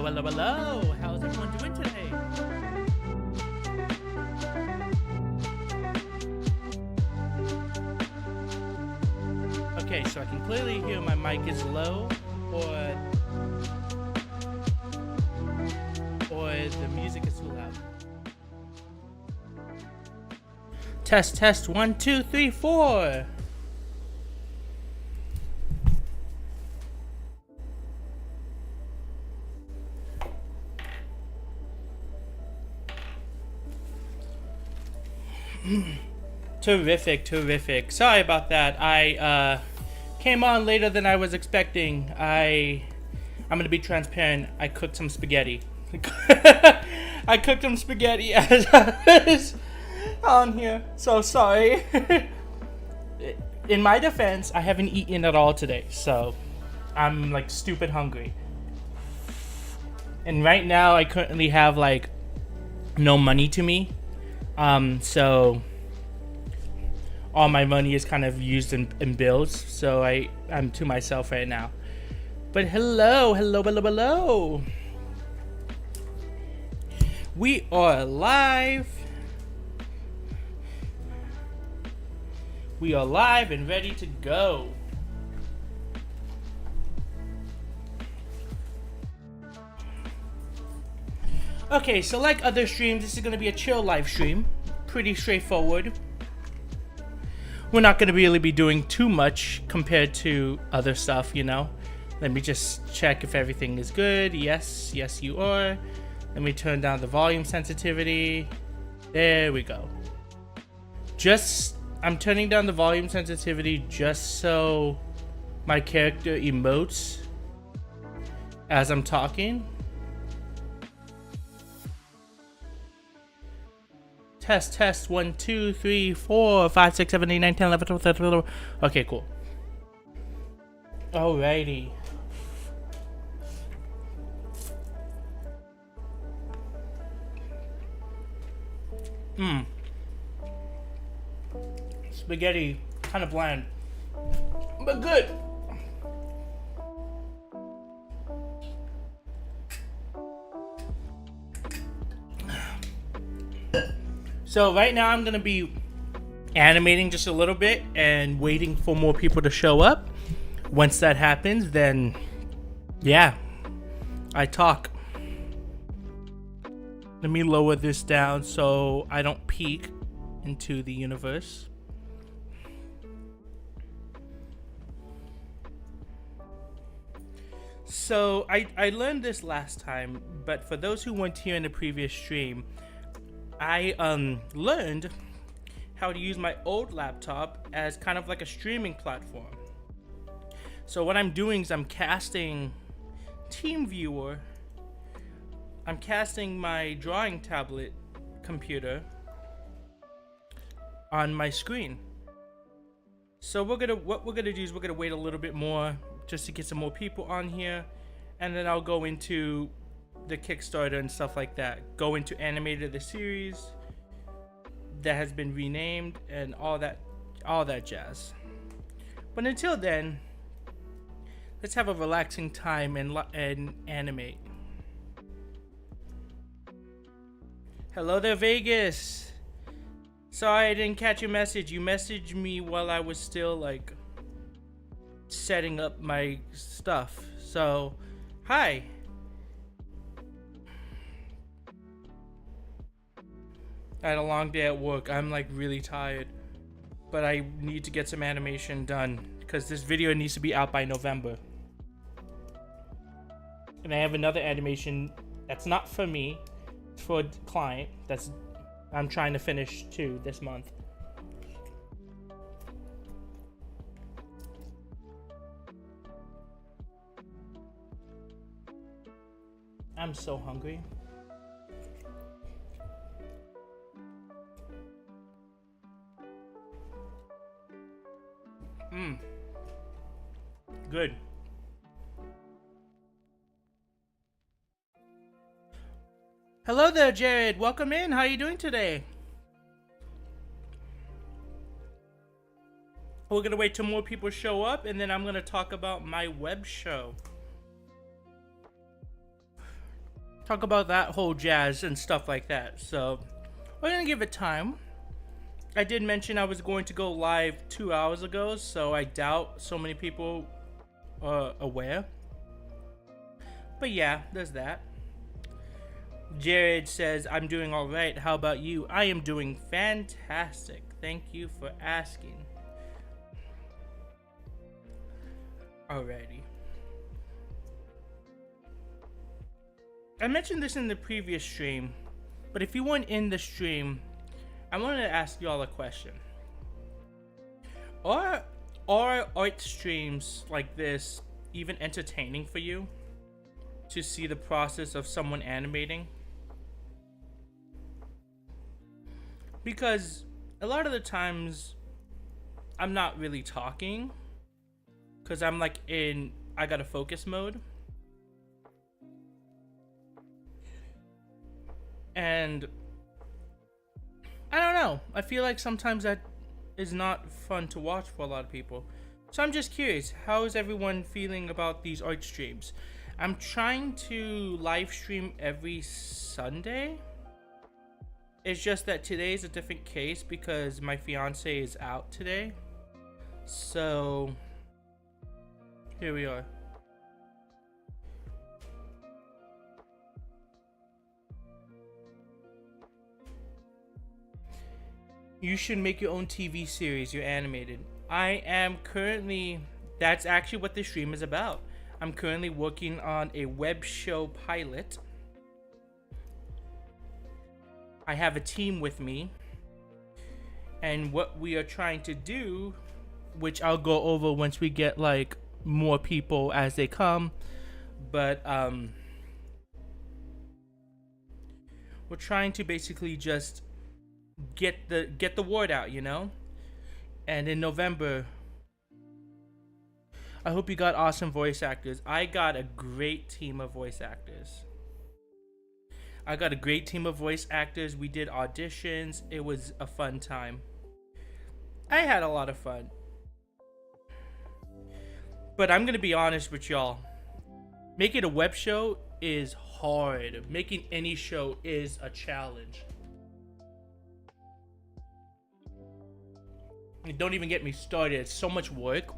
hello, hello. How's everyone doing today? Okay, so I can clearly hear my mic is low, or the music is too loud. Test, test, 1, 2, 3, 4. Terrific, terrific. Sorry about that. I came on later than I was expecting. I'm gonna be transparent. I cooked some spaghetti. I cooked some spaghetti as I was on here. So sorry. In my defense, I haven't eaten at all today, so I'm like stupid hungry. And right now, I currently have like no money to me. So all my money is kind of used in bills, so I'm to myself right now. But hello, hello, hello, hello. We are live. We are live and ready to go. Okay, so like other streams, this is going to be a chill live stream. Pretty straightforward. We're not going to really be doing too much compared to other stuff, you know. Let me just check if everything is good. Yes, yes you are. Let me turn down the volume sensitivity. There we go. I'm turning down the volume sensitivity just so my character emotes as I'm talking. Test, test, 1, 2, 3, 4, 5, 6, 7, 8, 9, 10, 11, 12, 13, 14. Okay, cool. Alrighty. Spaghetti, kind of bland, but good. So right now I'm gonna be animating just a little bit and waiting for more people to show up. Once that happens, then yeah, I talk. Let me lower this down so I don't peek into the universe. So I learned this last time, but for those who weren't here in the previous stream, I learned how to use my old laptop as kind of like a streaming platform. So what I'm doing is I'm casting TeamViewer. I'm casting my drawing tablet computer on my screen. So what we're gonna do is we're gonna wait a little bit more just to get some more people on here, and then I'll go into the Kickstarter and stuff like that. Go into animated the series that has been renamed and all that jazz. But until then, let's have a relaxing time and animate. Hello there, Vegas. Sorry I didn't catch your message. You messaged me while I was still like setting up my stuff. So, hi. I had a long day at work. I'm like really tired, but I need to get some animation done because this video needs to be out by November. And I have another animation that's not for me, it's for a client I'm trying to finish too this month. I'm so hungry. Good. Hello there, Jared. Welcome in. How are you doing today? We're gonna wait till more people show up, and then I'm gonna talk about my web show. talk about that whole jazz and stuff like that. So we're gonna give it time. I did mention I was going to go live 2 hours ago, so I doubt so many people are aware. But yeah, there's that. Jared says, I'm doing alright. How about you? I am doing fantastic. Thank you for asking. Alrighty. I mentioned this in the previous stream, but if you weren't in the stream, I wanted to ask y'all a question. Are art streams like this even entertaining for you? To see the process of someone animating? Because a lot of the times I'm not really talking because I'm like I gotta focus mode. And I don't know, I feel like sometimes that is not fun to watch for a lot of people. So I'm just curious, how is everyone feeling about these art streams? I'm trying to live stream every Sunday. It's just that today is a different case because my fiance is out today. So here we are. You should make your own TV series. You're animated. I am currently, that's actually what this stream is about. I'm currently working on a web show pilot. I have a team with me. And what we are trying to do, which I'll go over once we get like more people as they come, but we're trying to basically just get the word out, you know? And in November, I hope you got awesome voice actors. I got a great team of voice actors. We did auditions. It was a fun time. I had a lot of fun. But I'm gonna be honest with y'all. Making a web show is hard. Making any show is a challenge. And don't even get me started. It's so much work.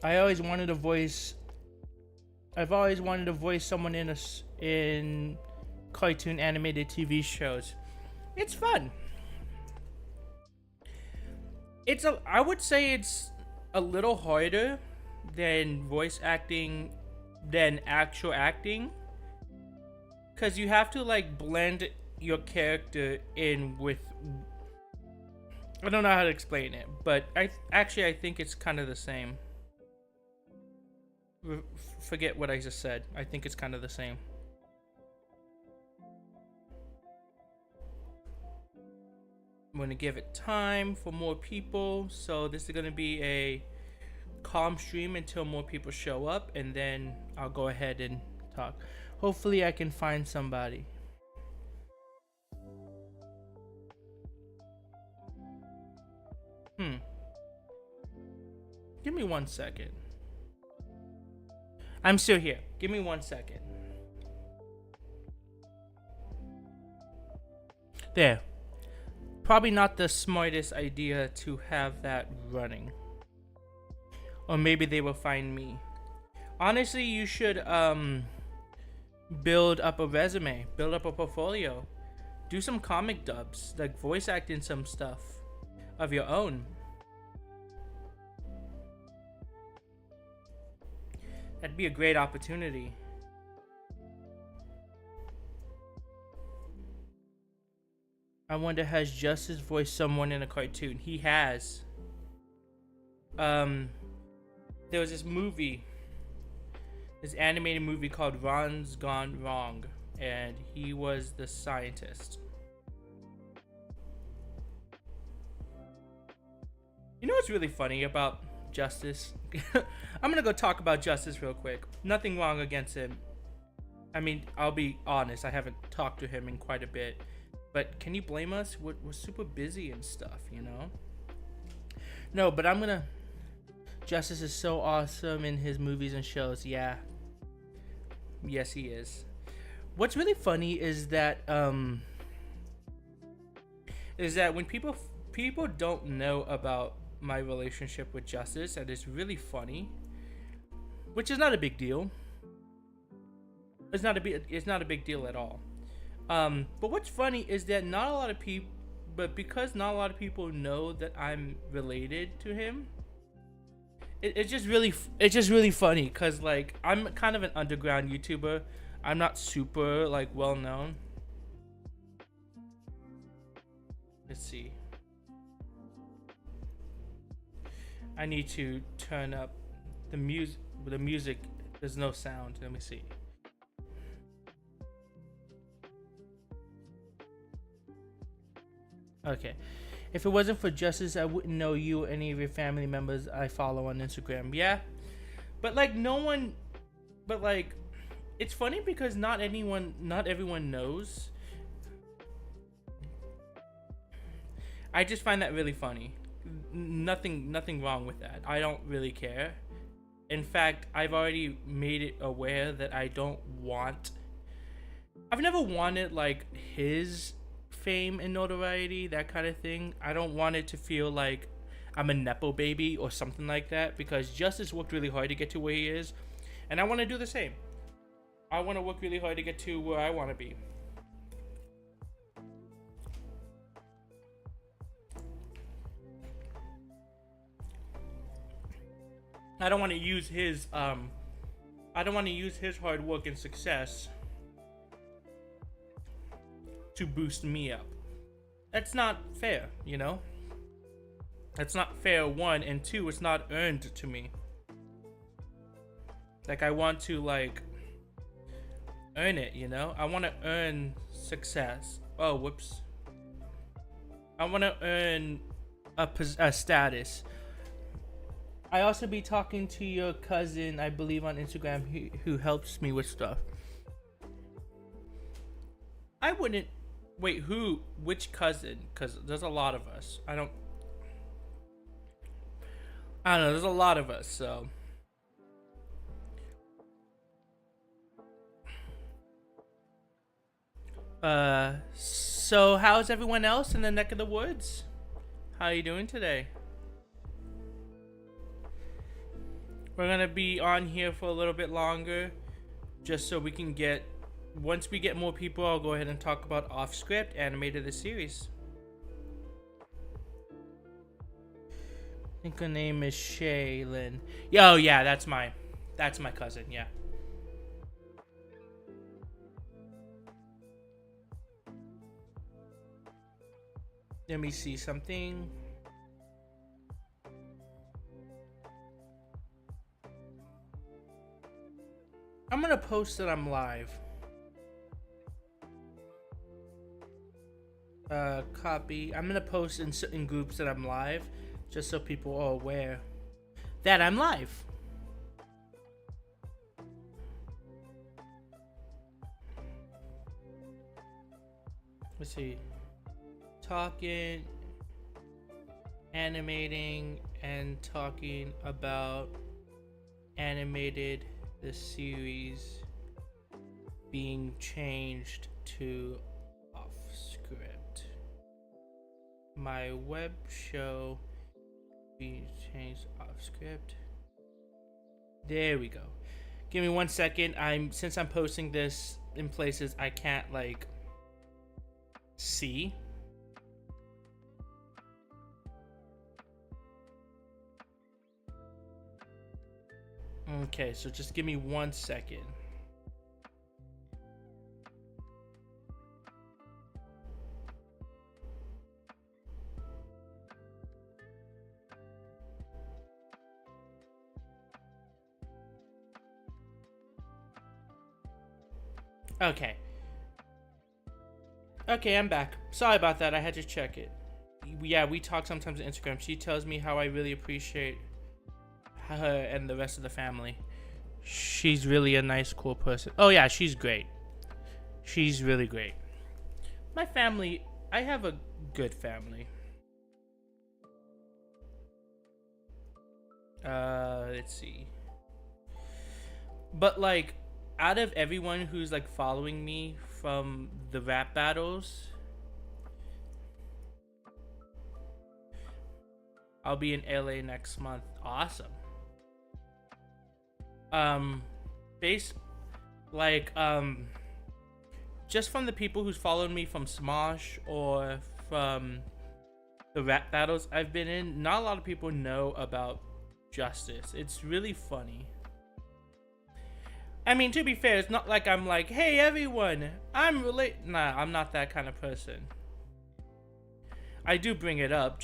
I've always wanted to voice someone in cartoon animated TV shows. It's fun. I would say it's a little harder than voice acting than actual acting, because you have to like blend your character in with, I don't know how to explain it, but I think it's kind of the same. Forget what I just said. I think it's kind of the same. I'm going to give it time for more people. So this is going to be a calm stream until more people show up, and then I'll go ahead and talk. Hopefully I can find somebody. Give me 1 second. I'm still here. Give me 1 second. There. Probably not the smartest idea to have that running. Or maybe they will find me. Honestly, you should build up a resume, build up a portfolio, do some comic dubs, like voice acting some stuff of your own. That'd be a great opportunity. I wonder, has Justice voiced someone in a cartoon? He has. There was this movie, this animated movie called Ron's Gone Wrong, and he was the scientist. You know what's really funny about Justice? I'm gonna go talk about Justice real quick. Nothing wrong against him. I mean, I'll be honest, I haven't talked to him in quite a bit. But can you blame us? We're super busy and stuff, you know? No, but Justice is so awesome in his movies and shows, yeah. Yes, he is. what's really funny is that when people don't know about my relationship with Justice, and it's really funny, which is not a big deal. It's not a big deal at all. But what's funny is that not a lot of people, but because not a lot of people know that I'm related to him, it's just really funny because like I'm kind of an underground YouTuber. I'm not super like well known. Let's see. I need to turn up the music. The music, there's no sound. Let me see. Okay. If it wasn't for Justice, I wouldn't know you or any of your family members I follow on Instagram. Yeah. But like no one, but like it's funny because not everyone knows. I just find that really funny. Nothing wrong with that. I don't really care. In fact, I've already made it aware that I've never wanted like his fame and notoriety, that kind of thing. I don't want it to feel like I'm a nepo baby or something like that, because Justice worked really hard to get to where he is, and I want to do the same. I want to work really hard to get to where I want to be. I don't want to use his hard work and success to boost me up. That's not fair, you know? That's not fair, one, and two, it's not earned to me. Like, I want to, like, earn it, you know? I want to earn success. Oh, whoops. I want to earn a status. I also be talking to your cousin, I believe, on Instagram, who helps me with stuff. I wouldn't... Wait, who? Which cousin? Because there's a lot of us. I don't know. There's a lot of us, so... So how's everyone else in the neck of the woods? How are you doing today? We're gonna be on here for a little bit longer, just so we can get... Once we get more people, I'll go ahead and talk about off-script animated the series. I think her name is Shaylin. Oh yeah, that's my cousin. Yeah. Let me see something. I'm gonna post that I'm live. Copy. I'm gonna post in certain groups that I'm live, just so people are aware that I'm live. Let's see. Talking, animating, and talking about animated the series being changed to off script. My web show being changed off script. There we go. Give me 1 second. Since I'm posting this in places I can't like see. Okay, so just give me 1 second. Okay. Okay, I'm back. Sorry about that. I had to check it. Yeah, we talk sometimes on Instagram. She tells me how I really appreciate her and the rest of the family. She's really a nice, cool person. Oh yeah, she's great. She's really great. My family, I have a good family. Let's see. But like, out of everyone who's like following me from the rap battles, I'll be in LA next month. Awesome. Base, like, just from the people who's followed me from Smosh or from the rap battles I've been in, not a lot of people know about Justice. It's really funny. I mean, to be fair, it's not like I'm like, hey everyone, nah, I'm not that kind of person. I do bring it up,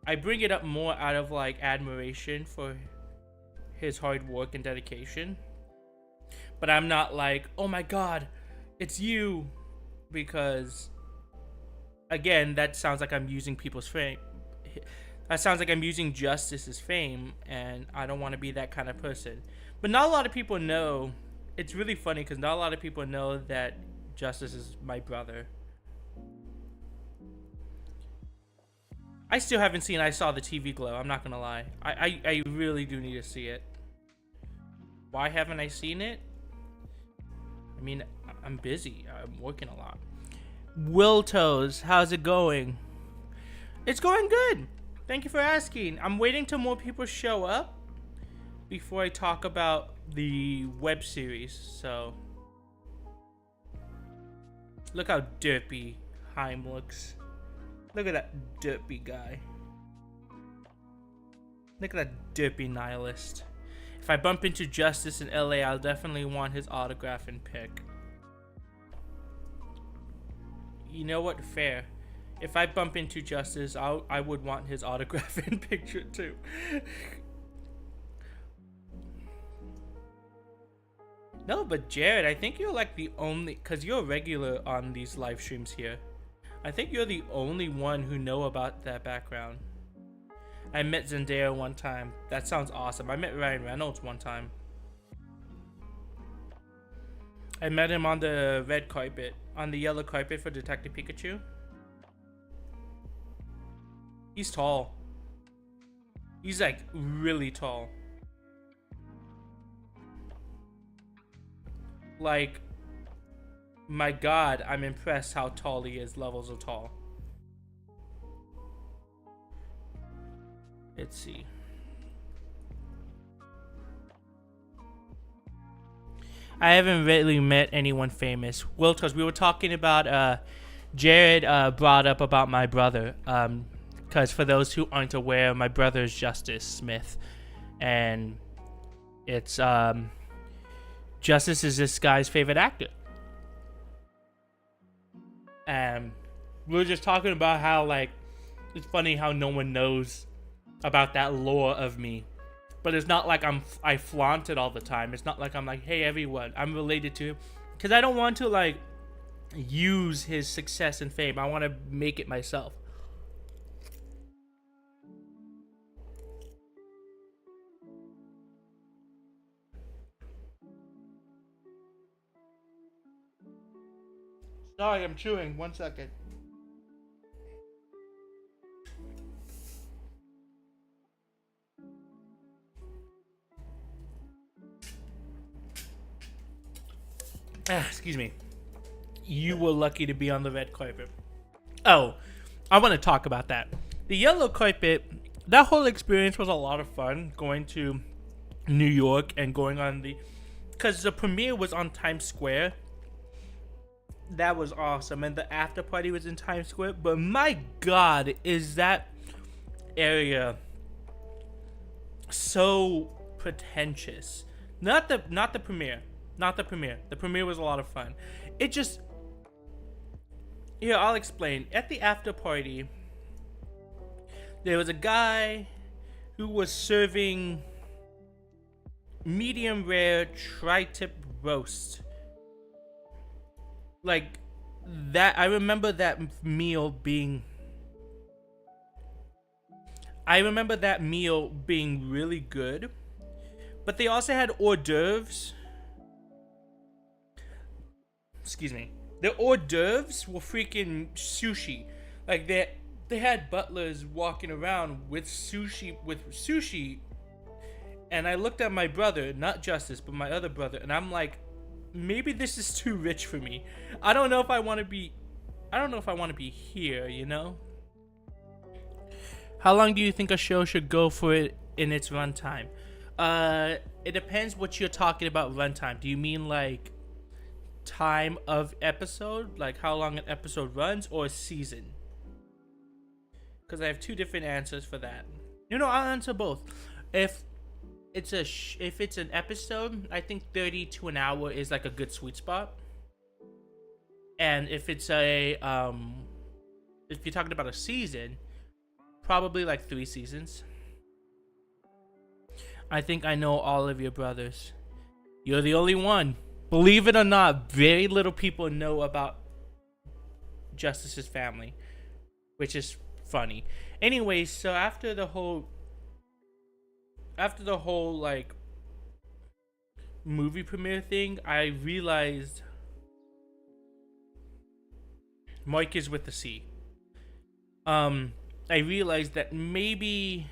I bring it up more out of like admiration for his hard work and dedication. But I'm not like, oh my god, it's you, because again, that sounds like I'm using people's fame. That sounds like I'm using Justice's fame, and I don't want to be that kind of person. But not a lot of people know. It's really funny because not a lot of people know that Justice is my brother. I still haven't seen I Saw the TV Glow. I'm not gonna lie. I really do need to see it. Why haven't I seen it? I mean, I'm busy. I'm working a lot. Will Toes, how's it going? It's going good. Thank you for asking. I'm waiting till more people show up before I talk about the web series. So, look how derpy Heim looks. Look at that derpy guy. Look at that derpy nihilist. If I bump into Justice in LA, I'll definitely want his autograph and pic. You know what? Fair. If I bump into Justice, I would want his autograph and picture too. No, but Jared, I think you're like the only, because you're a regular on these live streams here. I think you're the only one who know about that background. I met Zendaya one time. That sounds awesome. I met Ryan Reynolds one time. I met him on the red carpet, on the yellow carpet for Detective Pikachu. He's tall. He's like really tall. Like, my god, I'm impressed how tall he is, levels of tall. Let's see. I haven't really met anyone famous. Well, because we were talking about, Jared brought up about my brother. Because for those who aren't aware, my brother is Justice Smith. And it's, Justice is this guy's favorite actor. And we were just talking about how, like, it's funny how no one knows about that lore of me. But it's not like I flaunt it all the time. It's not like I'm like, hey, everyone, I'm related to him. Because I don't want to, like, use his success and fame. I want to make it myself. Sorry, I'm chewing. 1 second. Excuse me. You were lucky to be on the red carpet. Oh, I want to talk about that. The yellow carpet, that whole experience was a lot of fun, going to New York and going on the... Because the premiere was on Times Square. That was awesome. And the after party was in Times Square. But my god, is that area so pretentious. Not the premiere. Not the premiere. The premiere was a lot of fun. It just... Here, I'll explain. At the after party, there was a guy who was serving medium rare tri-tip roast. Like, that... I remember that meal being... really good. But they also had hors d'oeuvres. Excuse me. The hors d'oeuvres were freaking sushi. Like, they had butlers walking around with sushi. And I looked at my brother, not Justice, but my other brother, and I'm like, maybe this is too rich for me. I don't know if I want to be here, you know? How long do you think a show should go for it in its runtime? It depends what you're talking about runtime. Do you mean like time of episode? Like how long an episode runs, or a season? Because I have two different answers for that. You know, I'll answer both. If it's an episode, I think 30 to an hour is like a good sweet spot. And if it's if you're talking about a season, probably like 3 seasons. I think I know all of your brothers. You're the only one. Believe it or not, very little people know about Justice's family, which is funny. Anyways, so after the whole like movie premiere thing, I realized Mike is with the C. I realized that maybe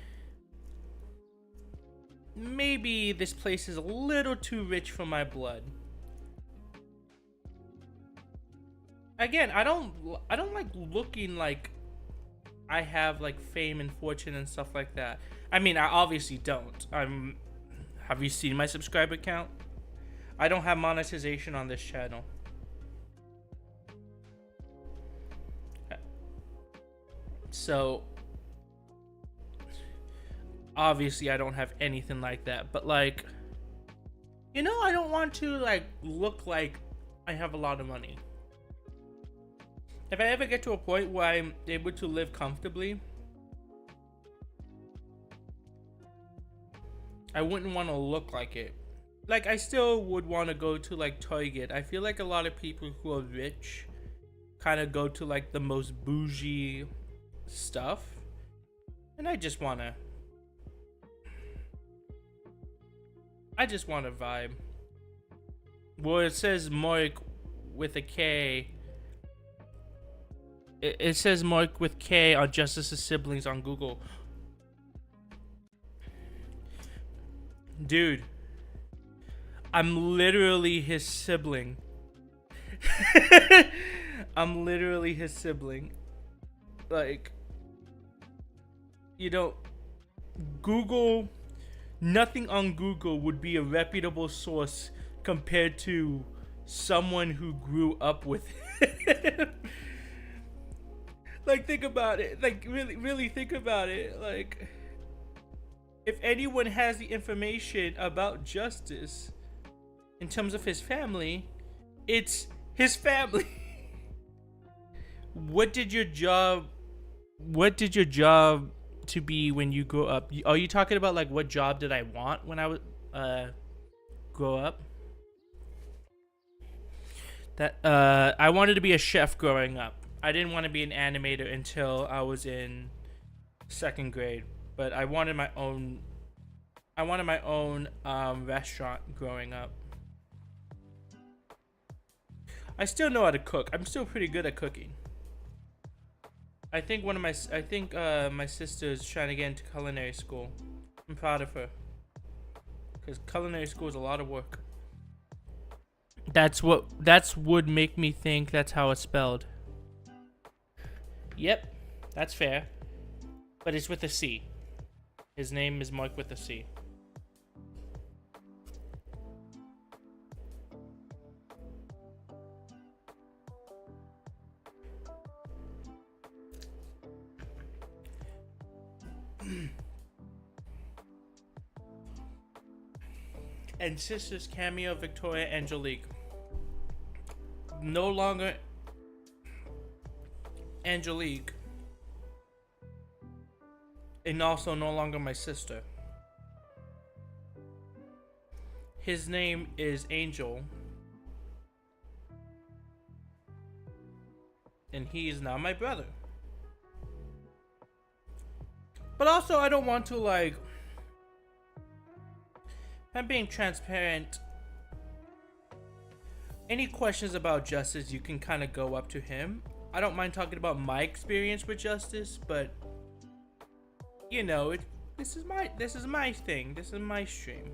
this place is a little too rich for my blood. Again, I don't like looking like I have like fame and fortune and stuff like that. I mean, I obviously don't. Have you seen my subscriber count? I don't have monetization on this channel. So obviously I don't have anything like that, but like, you know, I don't want to like look like I have a lot of money. If I ever get to a point where I'm able to live comfortably, I wouldn't want to look like it. Like, I still would want to go to like Target. I feel like a lot of people who are rich kind of go to like the most bougie stuff, and I just want to vibe. Well, it says Mark with a K. It says Mark with K on Justice's siblings on Google. Dude, I'm literally his sibling. I'm literally his sibling. Like, you know, Google, nothing on Google would be a reputable source compared to someone who grew up with him. Like, think about it. Like, really think about it. Like, if anyone has the information about Justice in terms of his family, it's his family. What did your job to be when you grow up? Are you talking about like what job did I want when I was grow up? That I wanted to be a chef growing up. I didn't want to be an animator until I was in 2nd grade, but I wanted my own restaurant growing up. I still know how to cook. I'm still pretty good at cooking. I think my sister's trying to get into culinary school. I'm proud of her, because culinary school is a lot of work. That's would make me think that's how it's spelled. Yep, that's fair. But it's with a C. His name is Mark with a C. And sisters cameo Victoria Angelique. No longer Angelique, and also no longer my sister. His name is Angel, and he is now my brother. But also, I don't want to like. I'm being transparent. Any questions about Justice, you can kind of go up to him. I don't mind talking about my experience with Justice, but you know, this is my thing. This is my stream.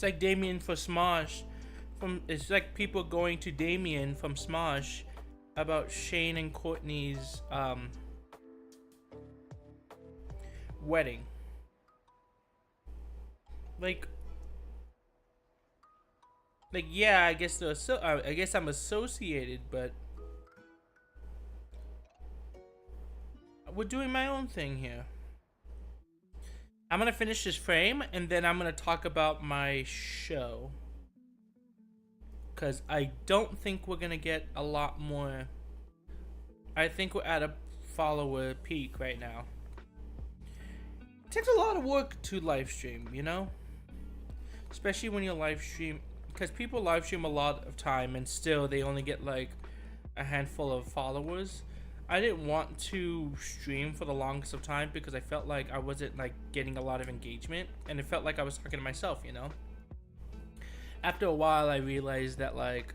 It's like Damien for Smosh. It's like people going to Damien from Smosh about Shane and Courtney's wedding. Like yeah, I guess I guess I'm associated, but we're doing my own thing here. I'm gonna finish this frame and then I'm gonna talk about my show, because I don't think we're gonna get a lot more. I think we're at a follower peak right now. It takes a lot of work to live stream, you know, especially when you live stream, because people live stream a lot of time and still they only get like a handful of followers. I didn't want to stream for the longest of time because I felt like I wasn't like getting a lot of engagement, and it felt like I was talking to myself, you know. After a while I realized that like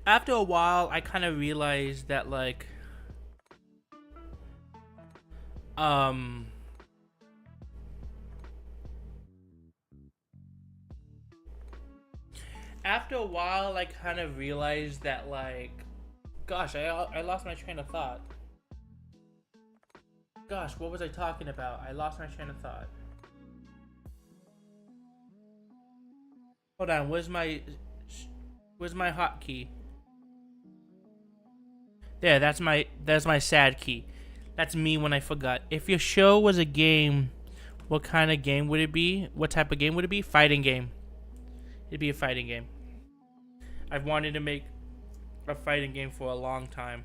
I kind of realized that like after a while, I kind of realized that, like, gosh, I lost my train of thought. Gosh, what was I talking about? I lost my train of thought. Hold on, where's my hotkey? There, that's my sad key. That's me when I forgot. If your show was a game, what kind of game would it be? What type of game would it be? Fighting game. It'd be a fighting game. I've wanted to make a fighting game for a long time.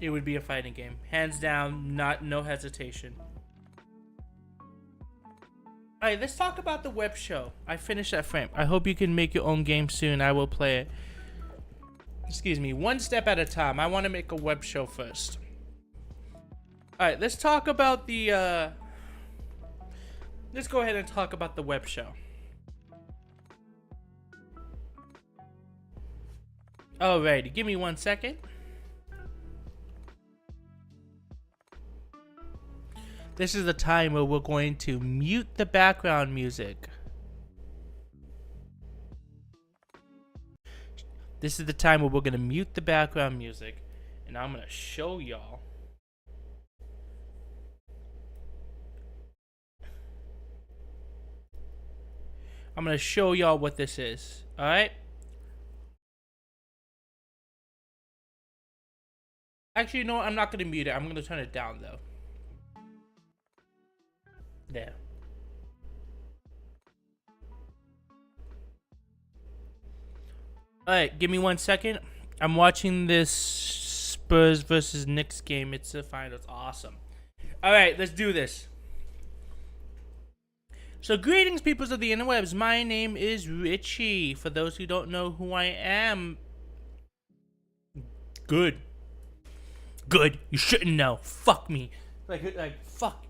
It would be a fighting game. Hands down, no hesitation. Alright, let's talk about the web show. I finished that frame. I hope you can make your own game soon. I will play it. Excuse me, one step at a time. I want to make a web show first. Alright, let's talk about the let's go ahead and talk about the web show. Alrighty, give me 1 second. This is the time where we're going to mute the background music. This is the time where we're going to mute the background music, and I'm going to show y'all. I'm going to show y'all what this is. All right? Actually, no, I'm not going to mute it. I'm going to turn it down, though. There. Alright, give me 1 second. I'm watching this Spurs versus Knicks game. It's a final. It's awesome. Alright, let's do this. So, greetings, peoples of the interwebs. My name is Rytchiee. For those who don't know who I am, good. You shouldn't know. Fuck me. Like fuck.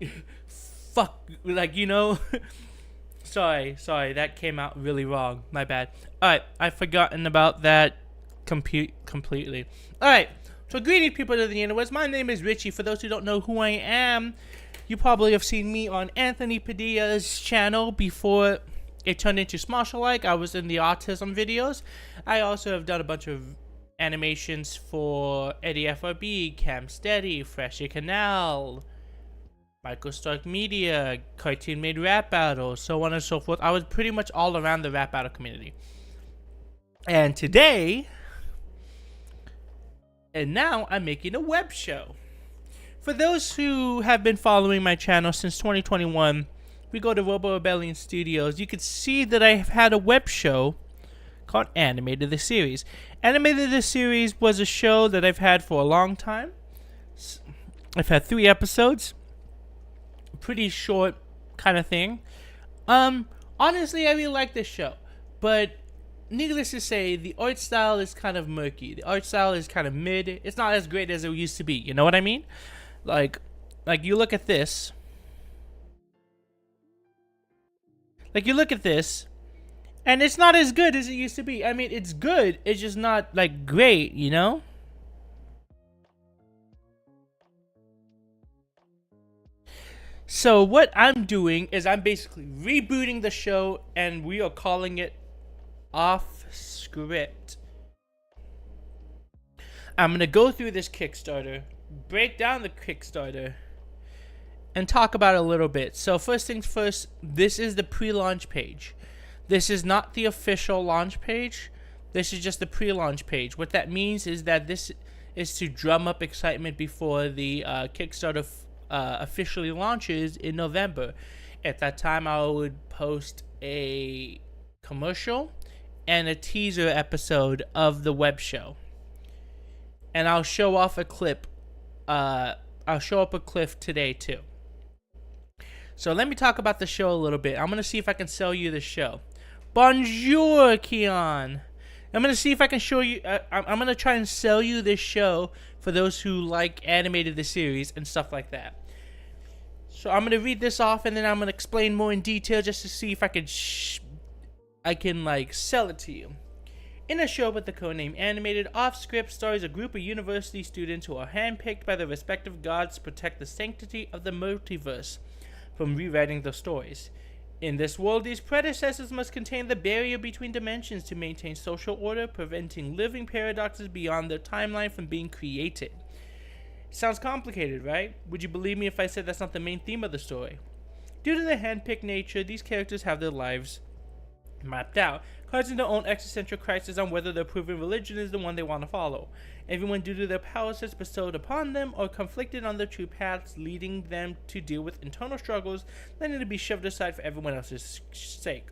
Fuck. Like, you know. Sorry. That came out really wrong. My bad. Alright, I've forgotten about that completely. Alright, so greetings, people of the interwebs. My name is Rytchiee. For those who don't know who I am, you probably have seen me on Anthony Padilla's channel before it turned into Smosh-alike. I was in the autism videos. I also have done a bunch of animations for Eddie FRB, Cam Steady, Freshy Canal, Michael Stark Media, Cartoon Made Rap Battle, so on and so forth. I was pretty much all around the rap battle community. And today, and now I'm making a web show. For those who have been following my channel since 2021, we go to RoboRebellion Studios. You can see that I have had a web show called Animated the Series. Animated the Series was a show that I've had for a long time. I've had 3 episodes. Pretty short kind of thing. Honestly, I really like this show, but needless to say, the art style is kind of murky. The art style is kind of mid. It's not as great as it used to be. You know what I mean? Like you look at this. Like you look at this, and it's not as good as it used to be. I mean, it's good. It's just not like great, you know? So what I'm doing is I'm basically rebooting the show, and we are calling it Off Script. I'm going to go through this Kickstarter, break down the Kickstarter, and talk about it a little bit. So first things first, this is the pre-launch page. This is not the official launch page. This is just the pre-launch page. What that means is that this is to drum up excitement before the Kickstarter officially launches in November. At that time, I would post a commercial and a teaser episode of the web show. And I'll show off a clip. I'll show up a clip today too. So let me talk about the show a little bit. I'm going to see if I can sell you the show. Bonjour, Keon. I'm going to see if I can show you... I'm going to try and sell you this show for those who like animated the series and stuff like that. So I'm going to read this off, and then I'm going to explain more in detail just to see if I can... sell it to you. In a show with the codename Animated, Off Script stars a group of university students who are handpicked by their respective gods to protect the sanctity of the multiverse from rewriting their stories. In this world, these predecessors must contain the barrier between dimensions to maintain social order, preventing living paradoxes beyond their timeline from being created. Sounds complicated, right? Would you believe me if I said that's not the main theme of the story? Due to their handpicked nature, these characters have their lives mapped out, causing their own existential crisis on whether their proven religion is the one they want to follow. Everyone, due to their powers that's bestowed upon them, are conflicted on their true paths, leading them to deal with internal struggles that need to be shoved aside for everyone else's sake.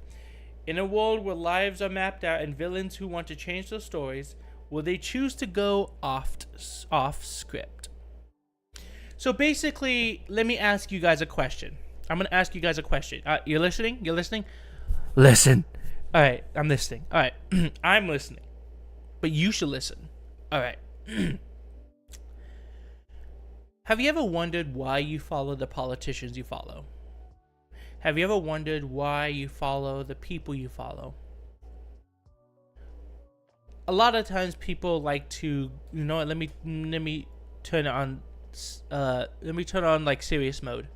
In a world where lives are mapped out and villains who want to change their stories, will they choose to go off script? So basically, let me ask you guys a question. I'm going to ask you guys a question. You're listening? You're listening? Listen. All right, I'm listening. All right, I'm listening. But you should listen. All right. Have you ever wondered why you follow the politicians you follow? Have you ever wondered why you follow the people you follow? A lot of times people like to, let me turn on like serious mode.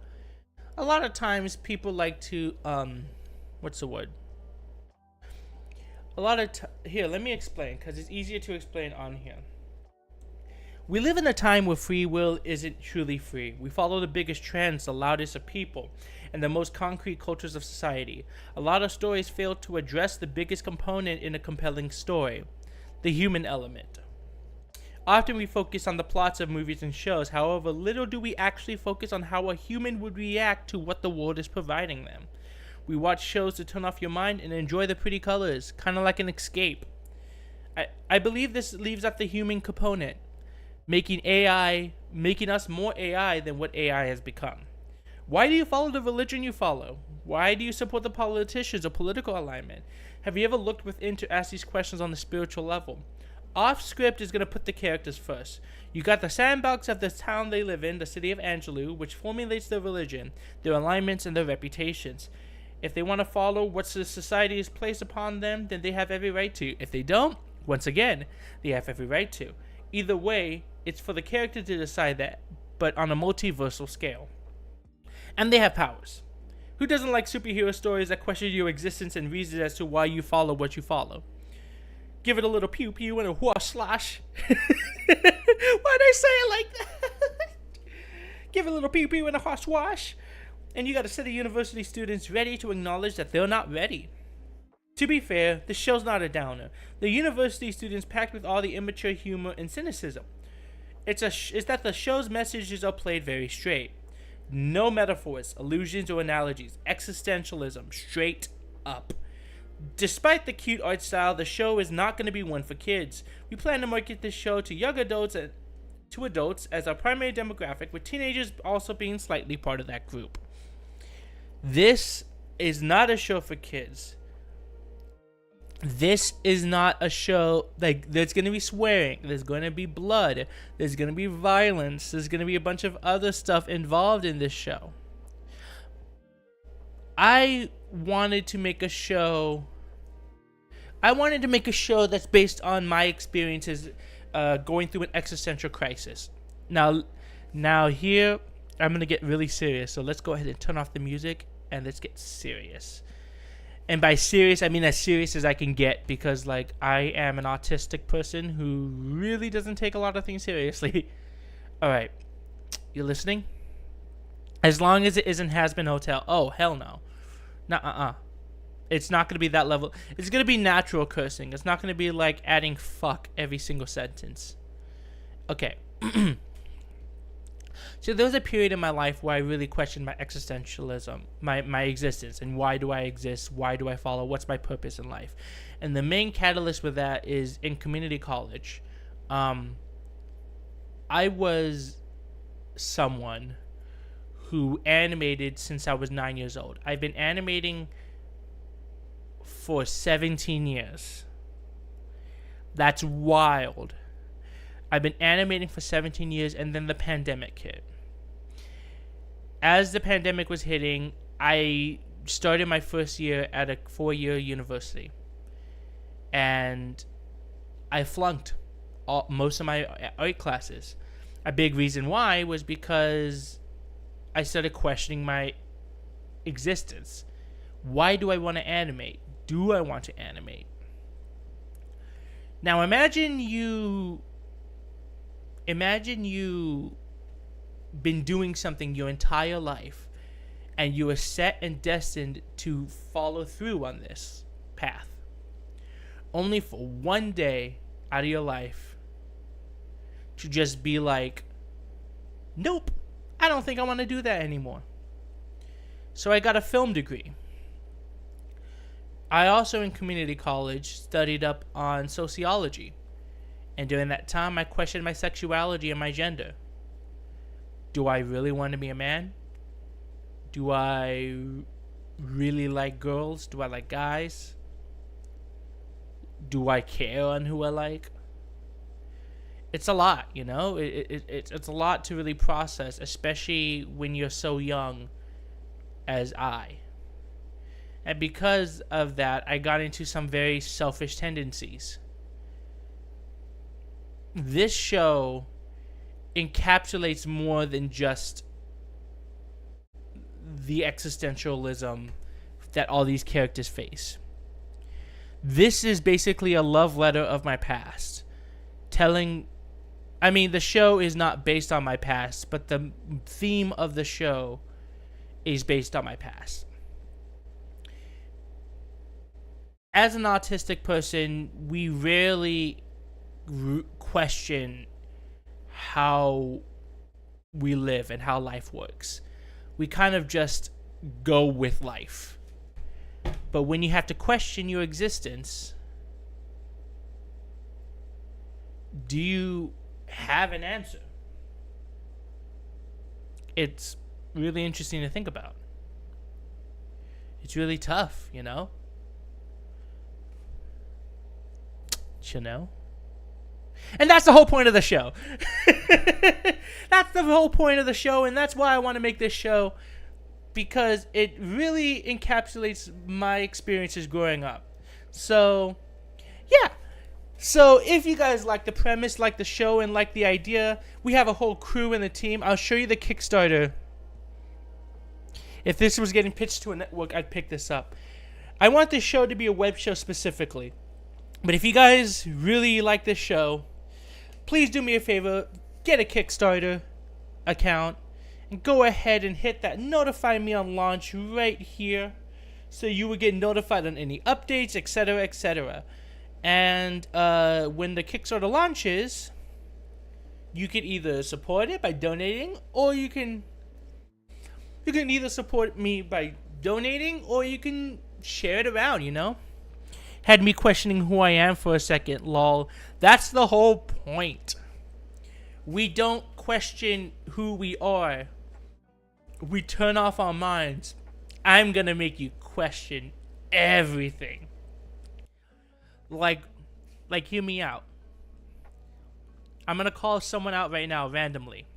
A lot of times people like to what's the word? Here, let me explain, because it's easier to explain on here. We live in a time where free will isn't truly free. We follow the biggest trends, the loudest of people, and the most concrete cultures of society. A lot of stories fail to address the biggest component in a compelling story, the human element. Often we focus on the plots of movies and shows, however, little do we actually focus on how a human would react to what the world is providing them. We watch shows to turn off your mind and enjoy the pretty colors, kind of like an escape. I believe this leaves out the human component, making us more AI than what AI has become. Why do you follow the religion you follow? Why do you support the politicians or political alignment? Have you ever looked within to ask these questions on the spiritual level? Off script is going to put the characters first. You got the sandbox of the town they live in, the city of Angelou, which formulates their religion, their alignments, and their reputations. If they want to follow what the society has placed upon them, then they have every right to. If they don't, once again, they have every right to. Either way, it's for the character to decide that, but on a multiversal scale. And they have powers. Who doesn't like superhero stories that question your existence and reasons as to why you follow what you follow? Give it a little pew pew and a whoosh slash. Why'd I say it like that? Give it a little pew pew and a whoosh wash. And you got a set of university students ready to acknowledge that they're not ready. To be fair, the show's not a downer. The university students packed with all the immature humor and cynicism. It's that the show's messages are played very straight. No metaphors, allusions, or analogies. Existentialism, straight up. Despite the cute art style, the show is not going to be one for kids. We plan to market this show to young adults and to adults as our primary demographic, with teenagers also being slightly part of that group. This is not a show for kids. This is not a show, like, there's going to be swearing, there's going to be blood, there's going to be violence, there's going to be a bunch of other stuff involved in this show. I wanted to make a show that's based on my experiences going through an existential crisis. Now here, I'm going to get really serious. So let's go ahead and turn off the music and let's get serious. And by serious, I mean as serious as I can get, because like I am an autistic person who really doesn't take a lot of things seriously. All right. You're listening? As long as it isn't Has Been Hotel. Oh, hell no. Nuh-uh. It's not going to be that level. It's going to be natural cursing. It's not going to be like adding fuck every single sentence. Okay. So there was a period in my life where I really questioned my existentialism, my existence, and why do I exist? Why do I follow? What's my purpose in life? And the main catalyst with that is in community college. I was someone who animated since I was 9 years old. I've been animating for 17 years. That's wild. I've been animating for 17 years, and then the pandemic hit. As the pandemic was hitting, I started my first year at a 4-year university. And I flunked most of my art classes. A big reason why was because I started questioning my existence. Why do I want to animate? Do I want to animate? Now imagine you been doing something your entire life and you are set and destined to follow through on this path, only for one day out of your life to just be like, nope, I don't think I want to do that anymore. So I got a film degree. I also in community college studied up on sociology. And during that time, I questioned my sexuality and my gender. Do I really want to be a man? Do I really like girls? Do I like guys? Do I care on who I like? It's a lot, you know? It's a lot to really process, especially when you're so young as I. And because of that, I got into some very selfish tendencies. This show encapsulates more than just the existentialism that all these characters face. This is basically a love letter of my past. The show is not based on my past, but the theme of the show is based on my past. As an autistic person, we rarely question how we live and how life works. We kind of just go with life. But when you have to question your existence, do you have an answer? It's really interesting to think about. It's really tough, you know? And that's the whole point of the show. That's the whole point of the show, and that's why I want to make this show, because it really encapsulates my experiences growing up. So, yeah. So, if you guys like the premise, like the show, and like the idea, we have a whole crew in the team. I'll show you the Kickstarter. If this was getting pitched to a network, I'd pick this up. I want this show to be a web show specifically. But if you guys really like this show, please do me a favor, get a Kickstarter account, and go ahead and hit that notify me on launch right here, so you will get notified on any updates, etc., etc. And when the Kickstarter launches, you can either support it by donating, or you can either support me by donating, or you can share it around, you know? Had me questioning who I am for a second, lol. That's the whole point. We don't question who we are. We turn off our minds. I'm gonna make you question everything. Like, hear me out. I'm gonna call someone out right now randomly.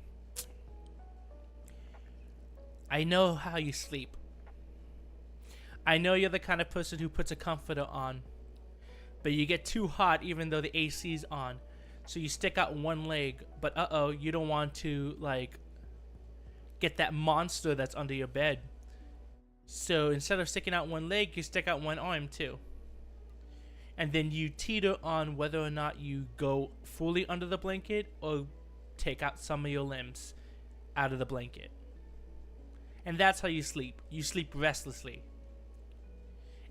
I know how you sleep. I know you're the kind of person who puts a comforter on, but you get too hot even though the AC's on. So you stick out one leg, but you don't want to, get that monster that's under your bed. So instead of sticking out one leg, you stick out one arm too. And then you teeter on whether or not you go fully under the blanket or take out some of your limbs out of the blanket. And that's how you sleep. You sleep restlessly.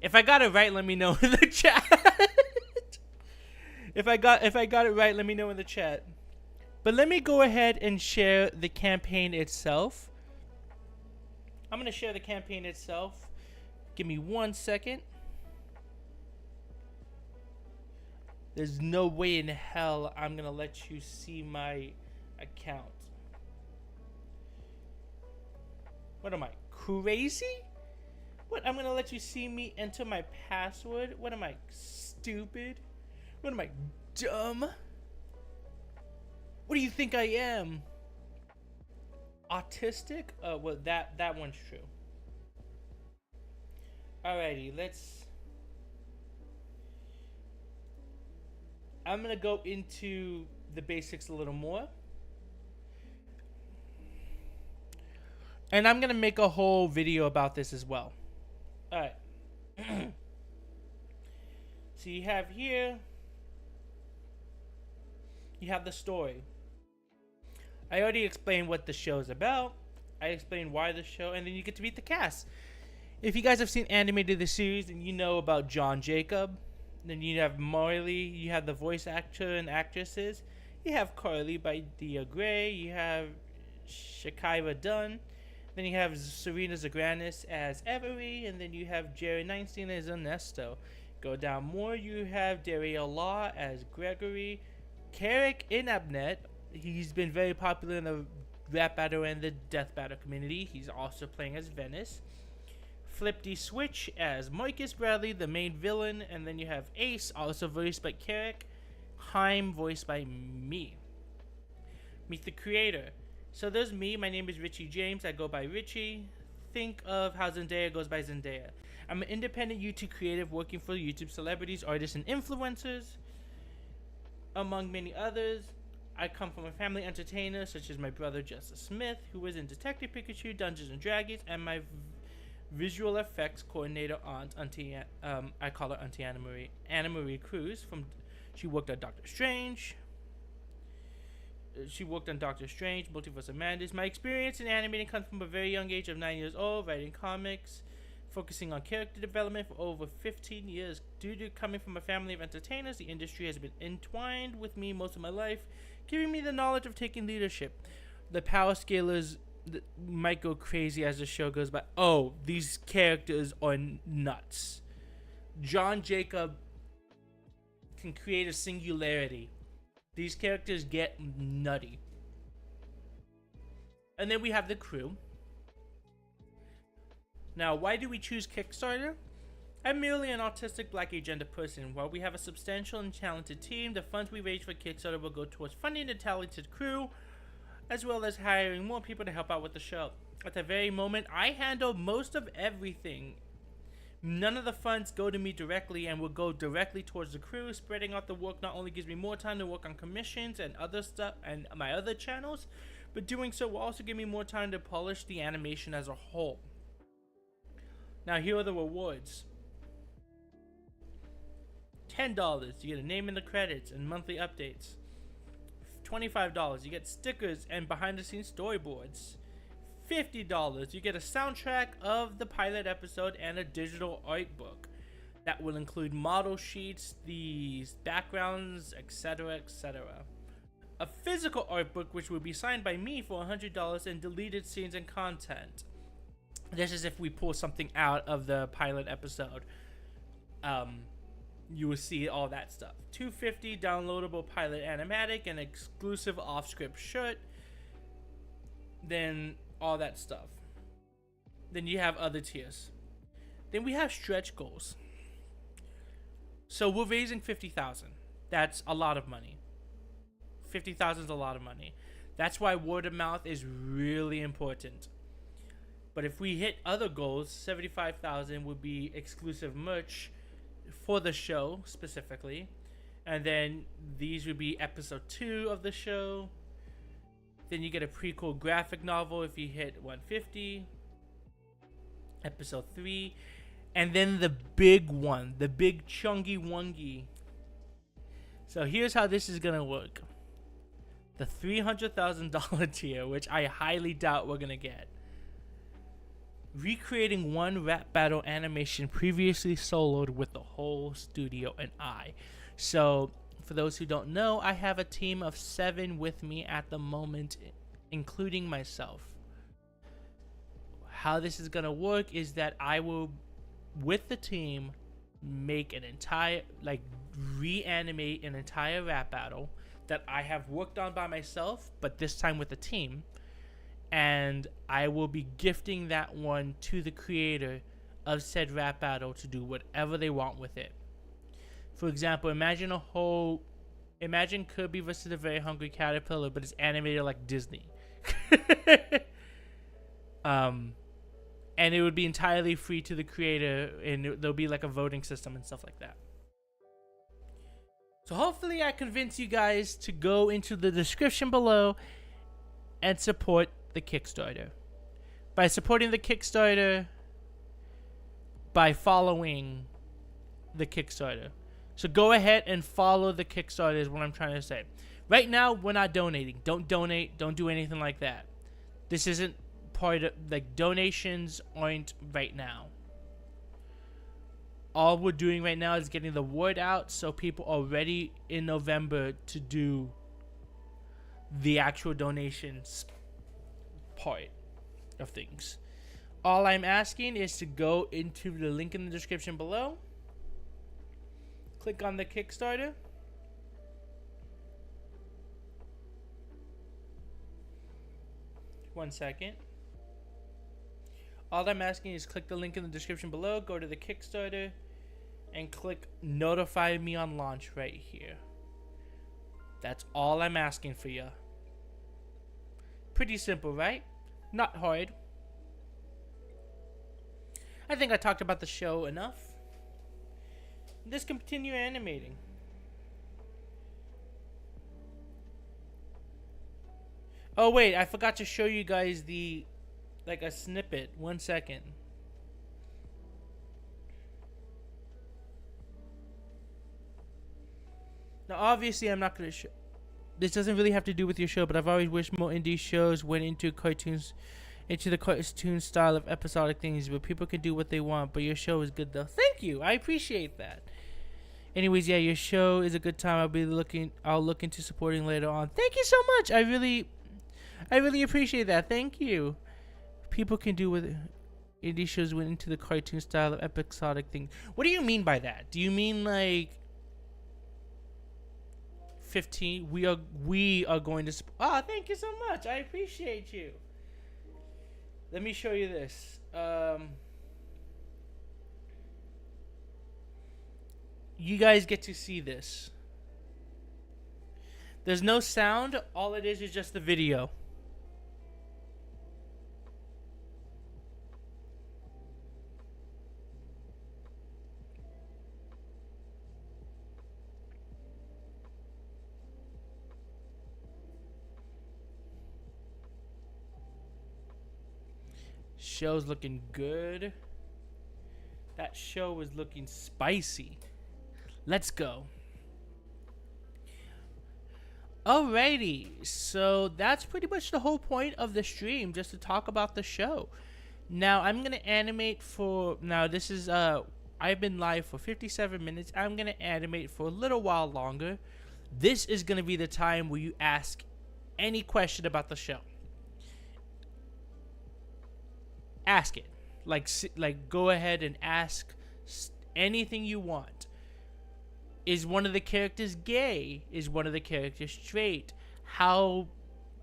If I got it right, let me know in the chat. If I got it right, let me know in the chat. But let me go ahead and share the campaign itself. I'm going to share the campaign itself. Give me 1 second. There's no way in hell I'm going to let you see my account. What am I, crazy? What, I'm going to let you see me enter my password? What am I, stupid? What am I, dumb? What do you think I am? Autistic? Well, that one's true. Alrighty, I'm gonna go into the basics a little more. And I'm gonna make a whole video about this as well. Alright. So you have here, you have the story. I already explained what the show's about. I explained why the show, and then you get to meet the cast. If you guys have seen Animated the series, and you know about John Jacob, then you have Marley, you have the voice actor and actresses. You have Carly by Dia Gray, you have Shakira Dunn, then you have Serena Zagranis as Avery, and then you have Jerry Neinstein as Ernesto. Go down more, you have Daria Law as Gregory, Carrick Inabnet. He's been very popular in the rap battle and the death battle community. He's also playing as Venice. Flip D Switch as Marcus Bradley, the main villain. And then you have Ace, also voiced by Carrick. Haim, voiced by me. Meet the creator. So there's me. My name is Rytchiee James. I go by Rytchiee. Think of how Zendaya goes by Zendaya. I'm an independent YouTube creative working for YouTube celebrities, artists, and influencers, among many others. I come from a family entertainer such as my brother Justice Smith, who was in Detective Pikachu, Dungeons and Dragons, and my visual effects coordinator aunt, I call her Auntie Anna Marie Cruz. She worked on Doctor Strange. Multiverse of Madness. My experience in animating comes from a very young age of 9 years old, writing comics, focusing on character development for over 15 years. Due to coming from a family of entertainers, the industry has been entwined with me most of my life, giving me the knowledge of taking leadership. The power scalers might go crazy as the show goes by. Oh, these characters are nuts. John Jacob can create a singularity. These characters get nutty. And then we have the crew. Now, why do we choose Kickstarter? I'm merely an autistic black agender person. While we have a substantial and talented team, the funds we raise for Kickstarter will go towards funding the talented crew, as well as hiring more people to help out with the show. At the very moment, I handle most of everything. None of the funds go to me directly and will go directly towards the crew. Spreading out the work not only gives me more time to work on commissions and other stuff and my other channels, but doing so will also give me more time to polish the animation as a whole. Now here are the rewards. $10, you get a name in the credits and monthly updates. $25, you get stickers and behind the scenes storyboards. $50, you get a soundtrack of the pilot episode and a digital art book that will include model sheets, these backgrounds, etc., etc. A physical art book which will be signed by me for $100 and deleted scenes and content. This is if we pull something out of the pilot episode. You will see all that stuff. $250 downloadable pilot animatic and exclusive off-script shirt. Then all that stuff. Then you have other tiers. Then we have stretch goals. So we're raising $50,000. That's a lot of money. $50,000 is a lot of money. That's why word of mouth is really important. But if we hit other goals, $75,000 would be exclusive merch for the show specifically. And then these would be episode 2 of the show. Then you get a prequel graphic novel if you hit 150. Episode 3. And then the big one, the big chungy wungy. So here's how this is gonna work. The $300,000 tier, which I highly doubt we're gonna get. Recreating one rap battle animation previously soloed with the whole studio and I. So for those who don't know, I have a team of 7 with me at the moment, including myself. How this is gonna work is that I will, with the team, make an entire, reanimate an entire rap battle that I have worked on by myself, but this time with a team. And I will be gifting that one to the creator of said rap battle to do whatever they want with it. For example, imagine Kirby vs. the Very Hungry Caterpillar, but it's animated like Disney. And it would be entirely free to the creator, and there'll be like a voting system and stuff like that. So hopefully I convince you guys to go into the description below and support the Kickstarter. By supporting the Kickstarter, by following the Kickstarter. So go ahead and follow the Kickstarter is what I'm trying to say. Right now, we're not donating. Don't donate. Don't do anything like that. This isn't part of, donations aren't right now. All we're doing right now is getting the word out so people are ready in November to do the actual donations part of things. All I'm asking is to go into the link in the description below. Click on the Kickstarter. One second. All I'm asking is click the link in the description below, go to the Kickstarter, and click notify me on launch right here. That's all I'm asking for you. Pretty simple, right? Not hard. I think I talked about the show enough. Let's continue animating. Oh wait, I forgot to show you guys the, a snippet. 1 second. Now obviously I'm not going to show, this doesn't really have to do with your show, but I've always wished more indie shows went into cartoons, into the cartoon style of episodic things where people can do what they want, but your show is good though. Thank you, I appreciate that. Anyways, yeah, your show is a good time. I'll look into supporting later on. Thank you so much. I really appreciate that. Thank you. People can do what indie shows went into the cartoon style of episodic things. What do you mean by that? Do you mean like 15? We are going to. Oh, thank you so much. I appreciate you. Let me show you this. You guys get to see this. There's no sound. All it is just the video. Show's looking good. That show is looking spicy. Let's go. Alrighty, so that's pretty much the whole point of the stream, just to talk about the show. Now I'm gonna animate for, this is I've been live for 57 minutes. I'm gonna animate for a little while longer. This is gonna be the time where you ask any question about the show. Ask it. Like go ahead and ask anything you want. Is one of the characters gay? Is one of the characters straight? How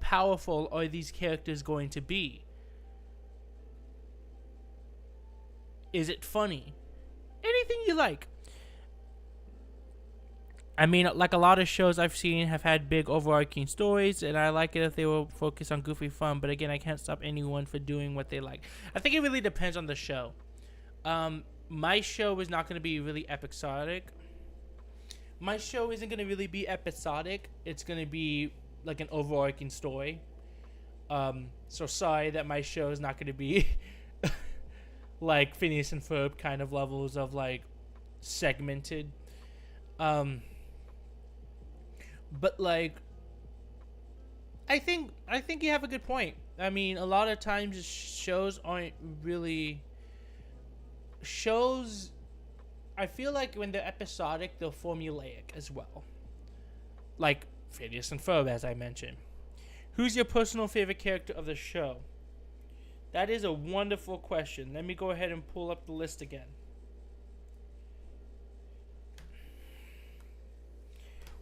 powerful are these characters going to be? Is it funny? Anything you like. I mean, like a lot of shows I've seen have had big overarching stories, and I like it if they will focus on goofy fun, but again, I can't stop anyone for doing what they like. I think it really depends on the show. My show is not going to be really episodic. My show isn't going to really be episodic. It's going to be like an overarching story. So sorry that my show is not going to be like Phineas and Ferb kind of levels of like segmented. But like, I think you have a good point. I mean, a lot of times shows aren't really shows. I feel like when they're episodic, they're formulaic as well. Like Phineas and Ferb, as I mentioned. Who's your personal favorite character of the show? That is a wonderful question. Let me go ahead and pull up the list again.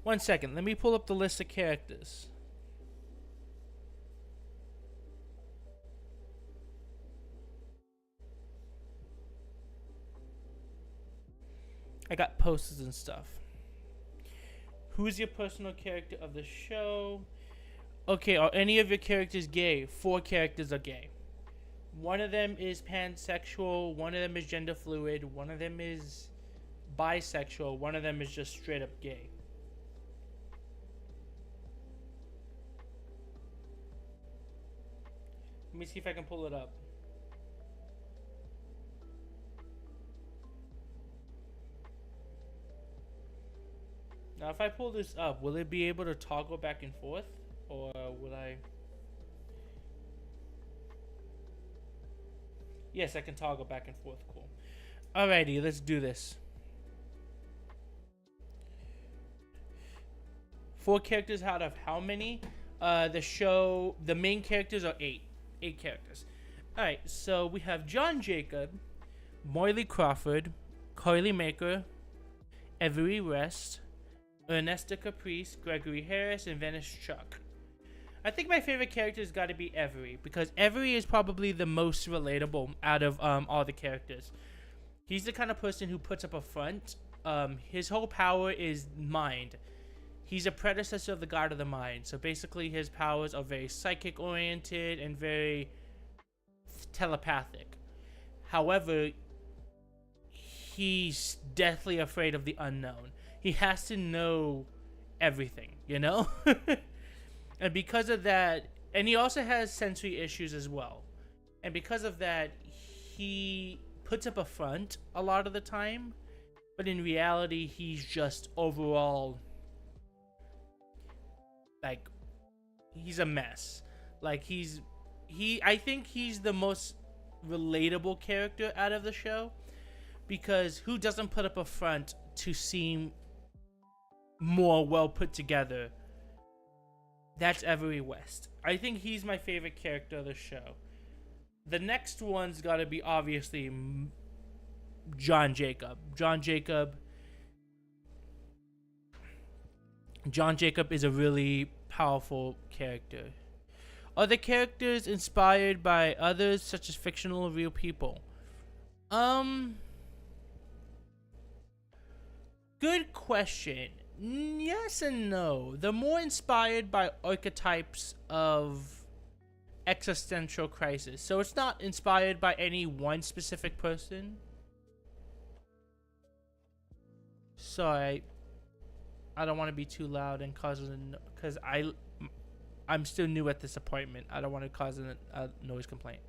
One second. Let me pull up the list of characters. I got posters and stuff. Who's your personal character of the show? Okay, are any of your characters gay? 4 characters are gay. One of them is pansexual, one of them is gender fluid, one of them is bisexual, one of them is just straight up gay. Let me see if I can pull it up. Now if I pull this up, will it be able to toggle back and forth? Or would I... Yes, I can toggle back and forth. Cool. Alrighty, let's do this. 4 characters out of how many? The main characters are 8. 8 characters. Alright, so we have John Jacob, Morley Crawford, Carly Maker, Avery West, Ernesta Caprice, Gregory Harris, and Venice Chuck. I think my favorite character has got to be Avery, because Avery is probably the most relatable out of all the characters. He's the kind of person who puts up a front. His whole power is mind. He's a predecessor of the God of the Mind. So basically his powers are very psychic oriented and very telepathic. However, he's deathly afraid of the unknown. He has to know everything, you know? And because of that, and he also has sensory issues as well. And because of that, he puts up a front a lot of the time. But in reality, he's just overall, like, he's a mess. Like, I think he's the most relatable character out of the show. Because who doesn't put up a front to seem more well put together? That's Avery West. I think he's my favorite character of the show. The next one's got to be obviously John Jacob. John Jacob is a really powerful character. Are the characters inspired by others, such as fictional or real people? Good question. Yes and no. They're more inspired by archetypes of existential crisis. So it's not inspired by any one specific person. Sorry, I don't want to be too loud and cause because I'm still new at this appointment. I don't want to cause a noise complaint.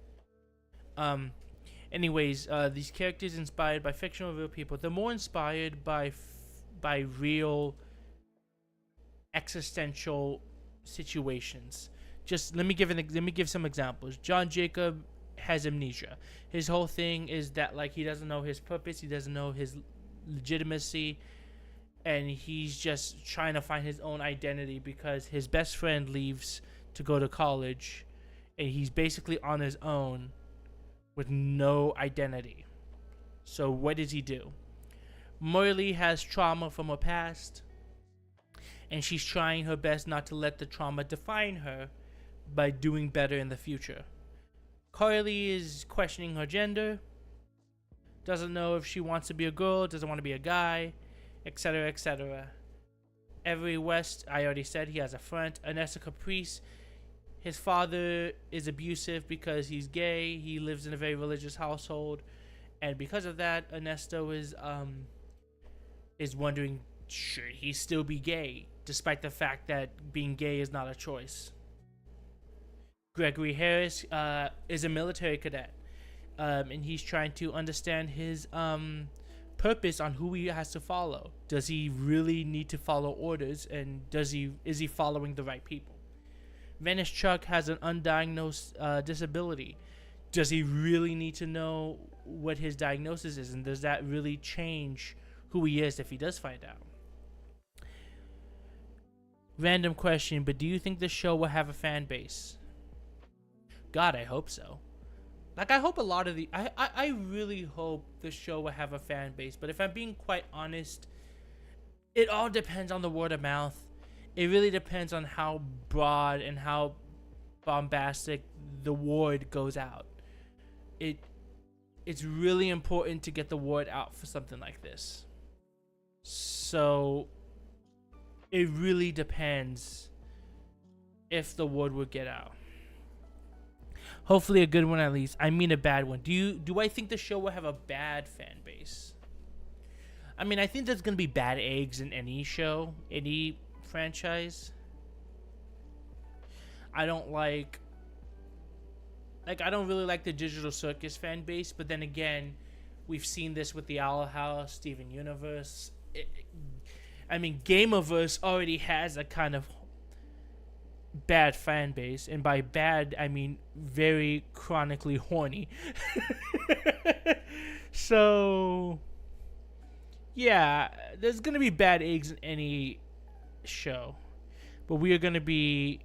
Anyways, these characters inspired by fictional real people. They're more inspired by real existential situations. Just let me give some examples. John Jacob has amnesia. His whole thing is that like he doesn't know his purpose, he doesn't know his legitimacy, and he's just trying to find his own identity because his best friend leaves to go to college and he's basically on his own with no identity. So what does he do? Morley has trauma from her past, and she's trying her best not to let the trauma define her by doing better in the future. Carly is questioning her gender, doesn't know if she wants to be a girl, doesn't want to be a guy, etc., etc. Avery West, I already said he has a front. Ernesta Caprice, his father is abusive because he's gay. He lives in a very religious household, and because of that, Ernesto is wondering, should he still be gay, despite the fact that being gay is not a choice. Gregory Harris is a military cadet, and he's trying to understand his purpose on who he has to follow. Does he really need to follow orders, and is he following the right people? Venice Chuck has an undiagnosed disability. Does he really need to know what his diagnosis is, and does that really change who he is if he does find out? Random question, but do you think the show will have a fan base? God, I hope so. Like, I hope a lot of I really hope the show will have a fan base, but if I'm being quite honest, it all depends on the word of mouth. It really depends on how broad and how bombastic the word goes out. It's really important to get the word out for something like this. So it really depends if the word would get out. Hopefully a good one at least. I mean a bad one. Do I think the show will have a bad fan base? I mean, I think there's going to be bad eggs in any show, any franchise. I don't really like the Digital Circus fan base, but then again, we've seen this with the Owl House, Steven Universe. I mean, Gamerverse already has a kind of bad fan base, and by bad I mean very chronically horny. So yeah, there's gonna be bad eggs in any show, but we are gonna be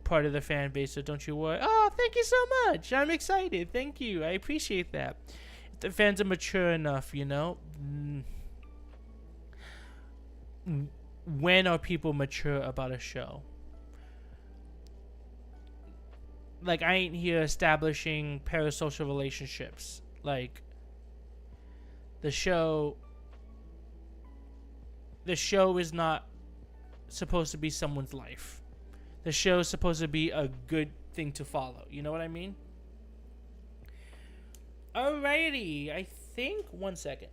part of the fan base, so don't you worry. Oh, thank you so much. I'm excited. Thank you. I appreciate that. If the fans are mature enough, you know. When are people mature about a show? Like, I ain't here establishing parasocial relationships. Like, the show is not supposed to be someone's life. The show is supposed to be a good thing to follow. You know what I mean? Alrighty. I think... One second.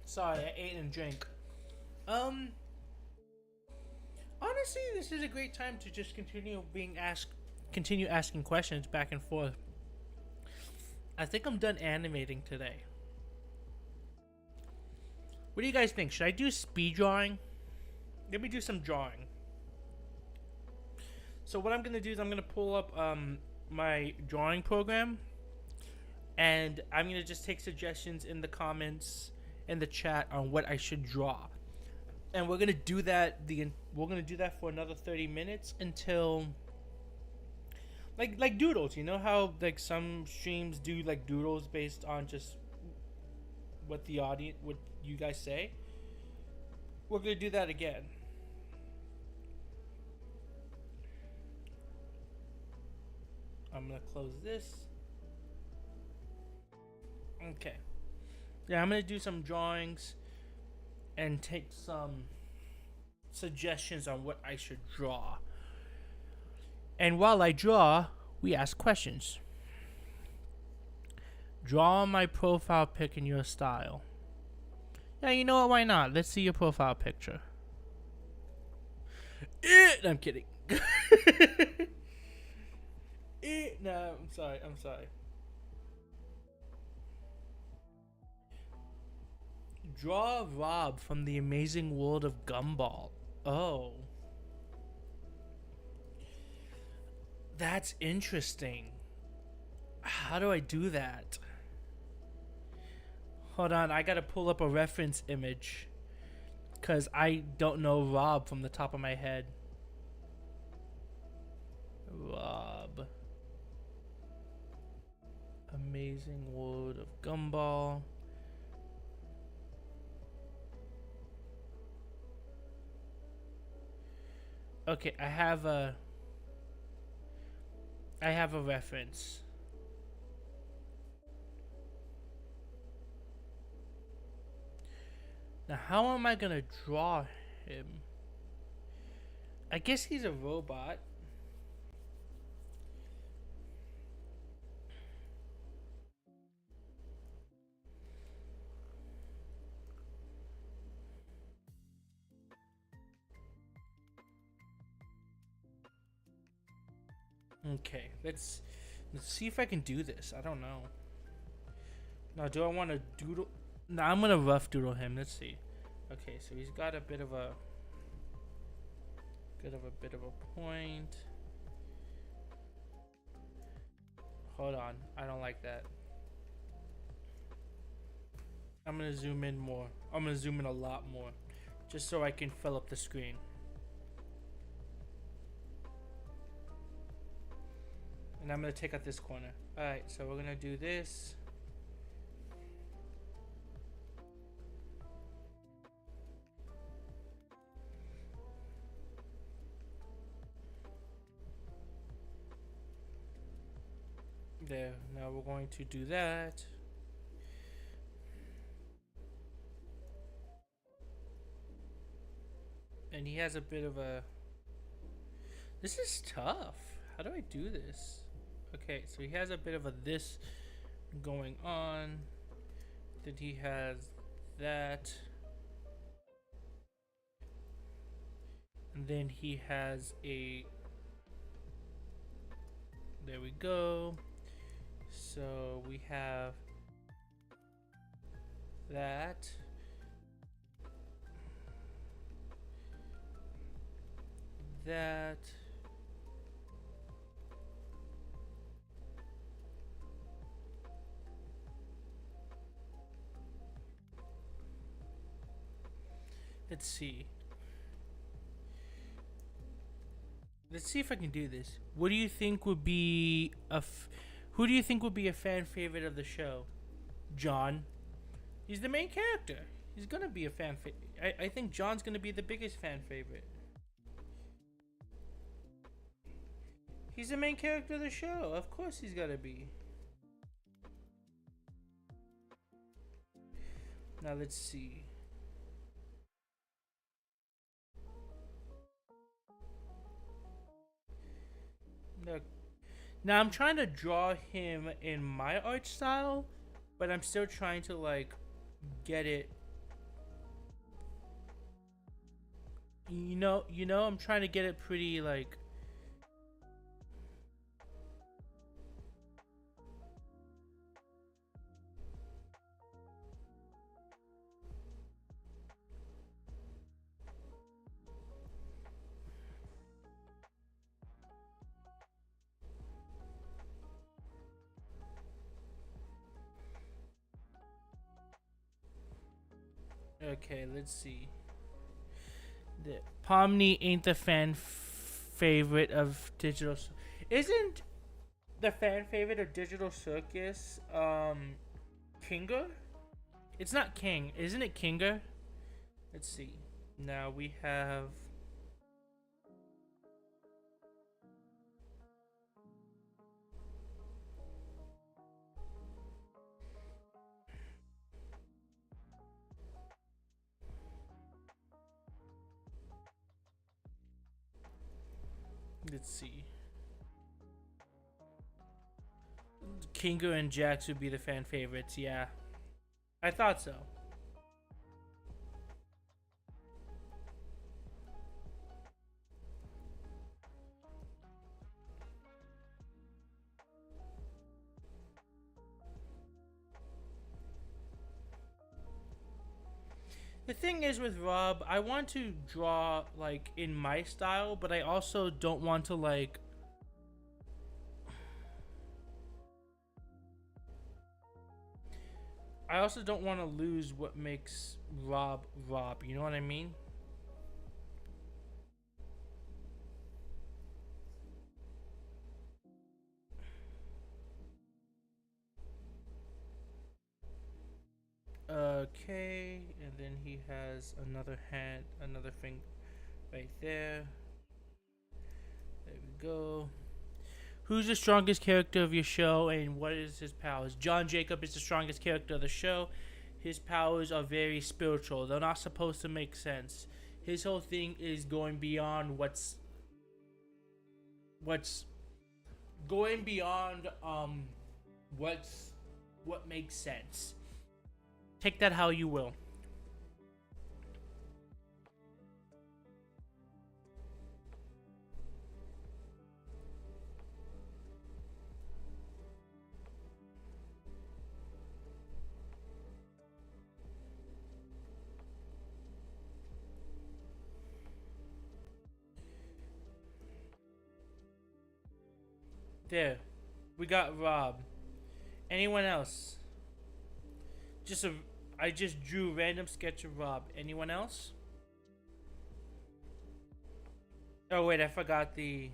Sorry, I ate and drank. Honestly, this is a great time to just continue asking questions back and forth. I think I'm done animating today. What do you guys think? Should I do speed drawing? Let me do some drawing. So what I'm gonna do is I'm gonna pull up my drawing program, and I'm gonna just take suggestions in the comments in the chat on what I should draw, and we're gonna do that for another 30 minutes until like doodles. You know how like some streams do like doodles based on just what you guys say? We're gonna do that again. I'm gonna close this. Okay. Yeah, I'm gonna do some drawings and take some suggestions on what I should draw. And while I draw, we ask questions. Draw my profile pic in your style. Yeah, you know what? Why not? Let's see your profile picture. I'm kidding. No, I'm sorry. Draw Rob from the amazing world of Gumball. Oh. That's interesting. How do I do that? Hold on, I gotta pull up a reference image, because I don't know Rob from the top of my head. Rob. Amazing world of Gumball. Okay, I have a reference. Now, how am I gonna draw him? I guess he's a robot. Okay, let's see if I can do this. I don't know. Now, do I want to doodle? No, I'm gonna rough doodle him. Let's see. Okay, so he's got a bit of a point. Hold on, I don't like that. I'm gonna zoom in more. I'm gonna zoom in a lot more, just so I can fill up the screen. And I'm gonna take out this corner. Alright, so we're gonna do this. There, now we're going to do that. And he has a bit of a... This is tough. How do I do this? Okay, so he has a bit of a this going on. Then he has that. And then he has a... There we go. So we have that. That. Let's see. Let's see if I can do this. What do you think would be who do you think would be a fan favorite of the show? John. He's the main character. He's gonna be a fan favorite. I think John's gonna be the biggest fan favorite. He's the main character of the show. Of course he's gotta be. Now let's see. Now I'm trying to draw him in my art style, but I'm still trying to like get it. You know, I'm trying to get it pretty like. Okay, let's see. The Pomni ain't the fan favorite of Digital. Isn't the fan favorite of Digital Circus Kinga? It's not King, isn't it Kinga? Let's see. Now we have. Let's see. Kinga and Jax would be the fan favorites, yeah. I thought so. The thing is with Rob, I want to draw like in my style, but I also don't want to like I also don't want to lose what makes Rob, you know what I mean? Okay, and then he has another hand, another finger right there. There we go. Who's the strongest character of your show and what is his powers? John Jacob is the strongest character of the show. His powers are very spiritual. They're not supposed to make sense. His whole thing is going beyond what's what's going beyond what makes sense. Take that how you will. There, we got Rob. Anyone else? I just drew a random sketch of Rob. Anyone else? Oh wait, I forgot this.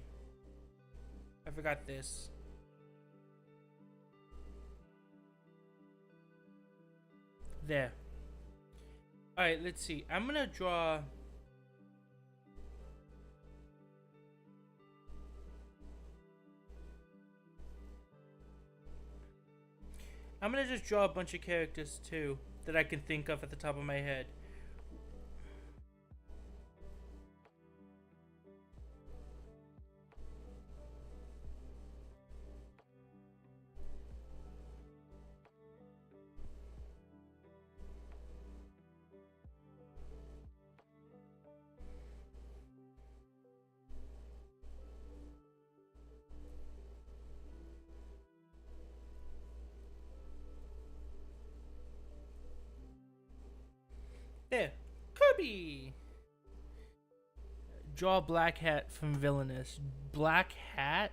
There. Alright, let's see. I'm gonna draw... I'm gonna just draw a bunch of characters too that I can think of at the top of my head. There, Kirby. Draw Black Hat from Villainous. Black Hat?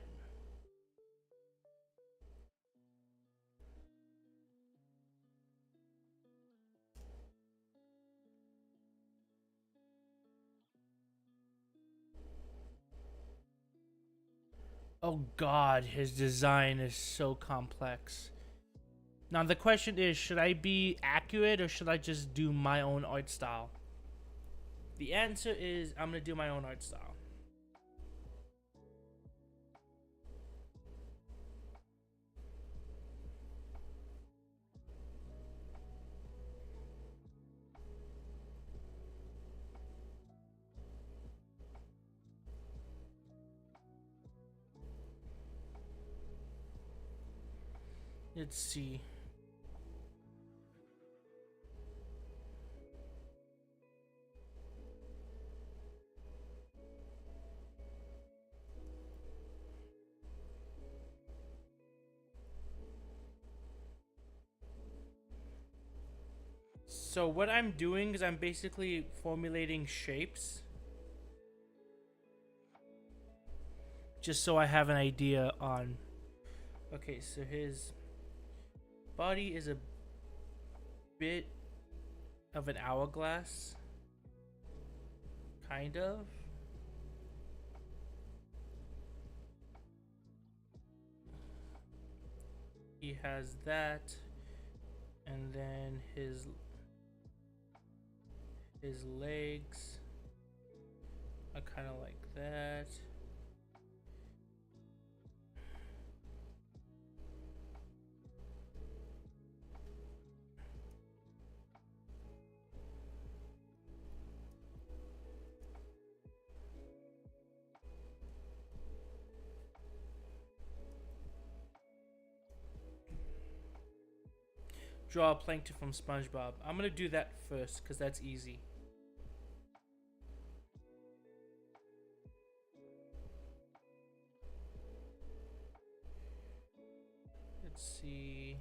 Oh god, his design is so complex. Now the question is, should I be accurate or should I just do my own art style? The answer is I'm gonna do my own art style. Let's see. So what I'm doing is I'm basically formulating shapes. Just so I have an idea on... Okay, so his body is a bit of an hourglass. Kind of. He has that. And then his legs are kind of like that. Draw a plankton from SpongeBob. I'm gonna do that first because that's easy. Let's see.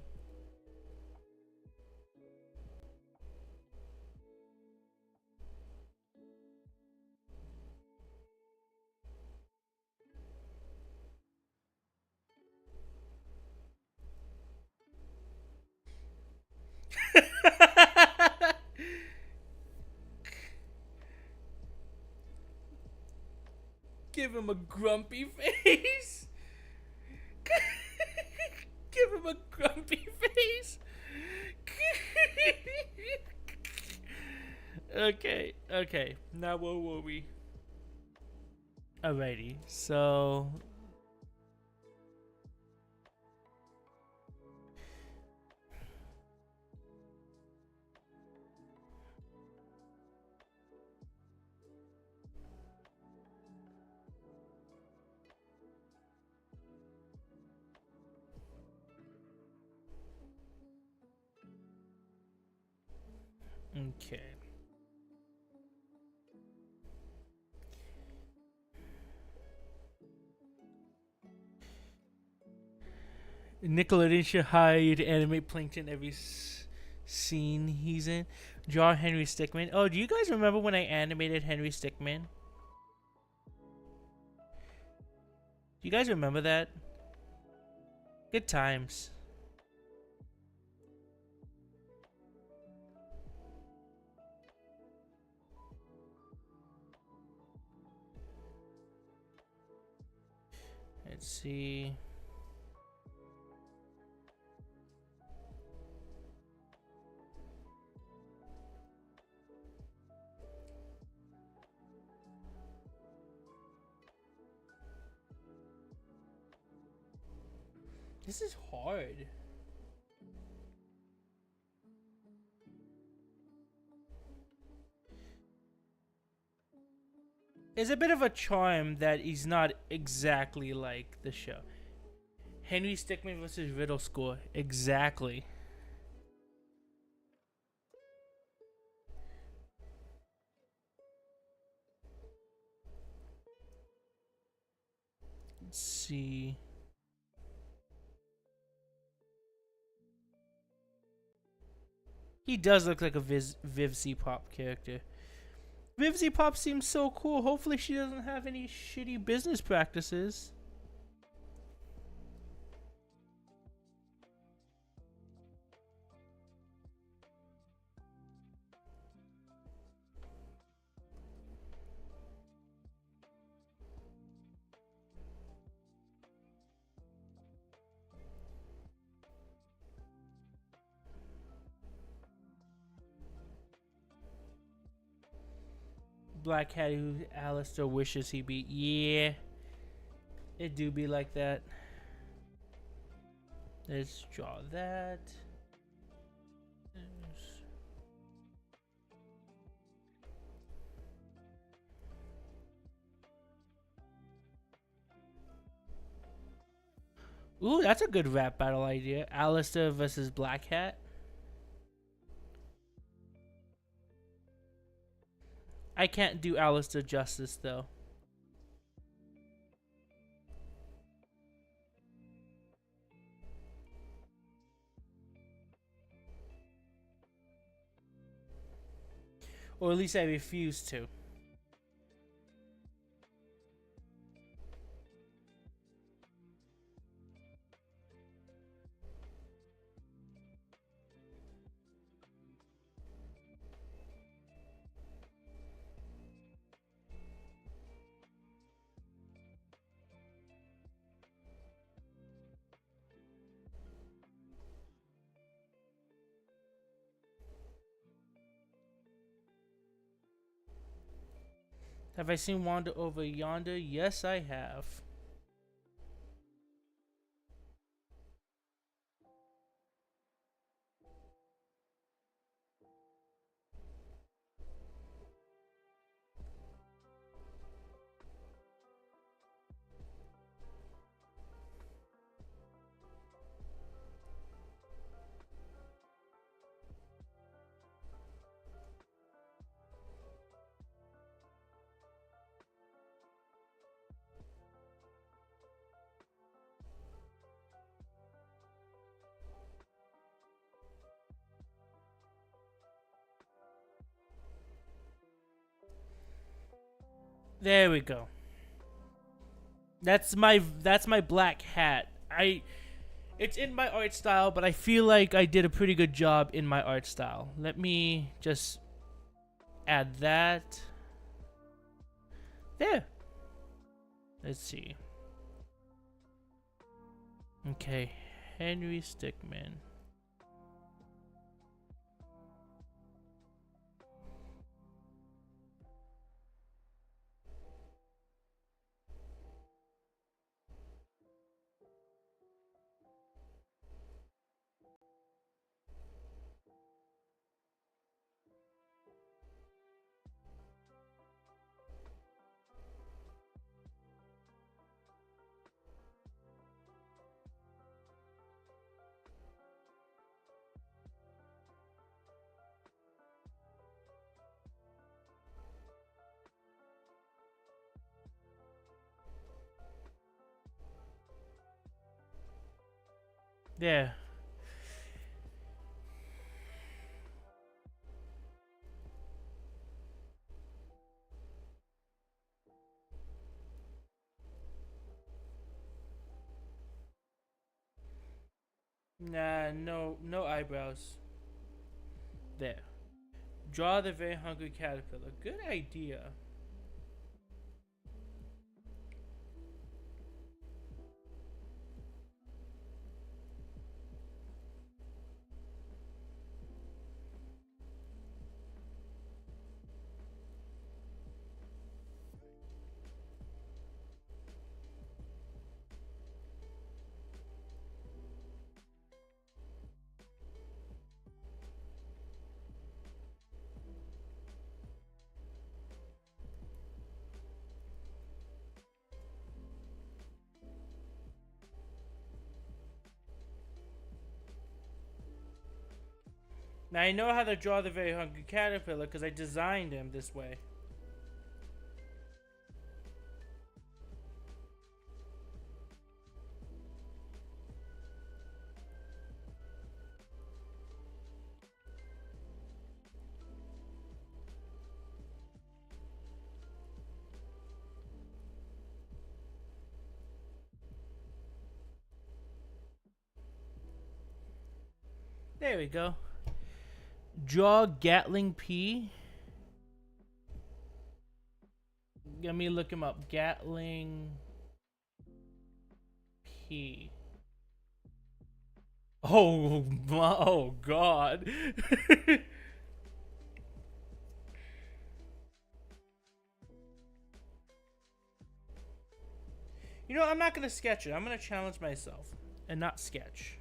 Give him a grumpy face. Give him a grumpy face. Okay. Now where were we? Alrighty, so... Okay. Nickelodeon should hire you to animate Plankton every scene he's in. Draw Henry Stickmin. Oh, do you guys remember when I animated Henry Stickmin? Do you guys remember that? Good times. Let's see. This is hard. It's a bit of a charm that he's not exactly like the show. Henry Stickmin versus Riddle Score. Exactly. Let's see. He does look like a Viv C Pop character. Viv C Pop seems so cool. Hopefully she doesn't have any shitty business practices. Black Cat who Alistair wishes he beat. Yeah. It do be like that. Let's draw that. Ooh, that's a good rap battle idea. Alistair versus Black Hat. I can't do Alistair justice though. Or at least I refuse to. Have I seen Wander Over Yonder? Yes, I have. There we go. That's my Black Hat. It's in my art style, but I feel like I did a pretty good job in my art style. Let me just add that. There. Let's see. Okay, Henry Stickmin. There. Nah, no eyebrows. There. Draw the very hungry caterpillar. Good idea. Now I know how to draw the very hungry caterpillar because I designed him this way. There we go. Draw Gatling P. Let me look him up. Gatling P. Oh, oh God. You know, I'm not going to sketch it. I'm going to challenge myself and not sketch.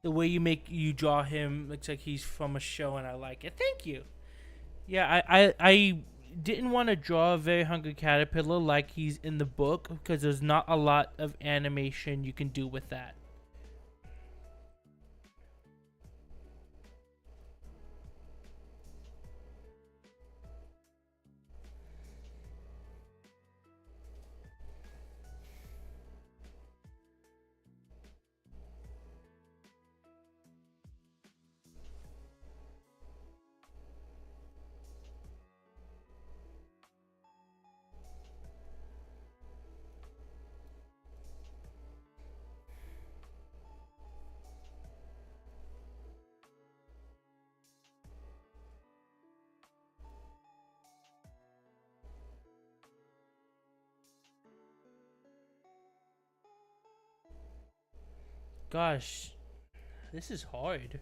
The way you draw him looks like he's from a show, and I like it. Thank you. Yeah, I didn't want to draw a very hungry caterpillar like he's in the book because there's not a lot of animation you can do with that. Gosh, this is hard.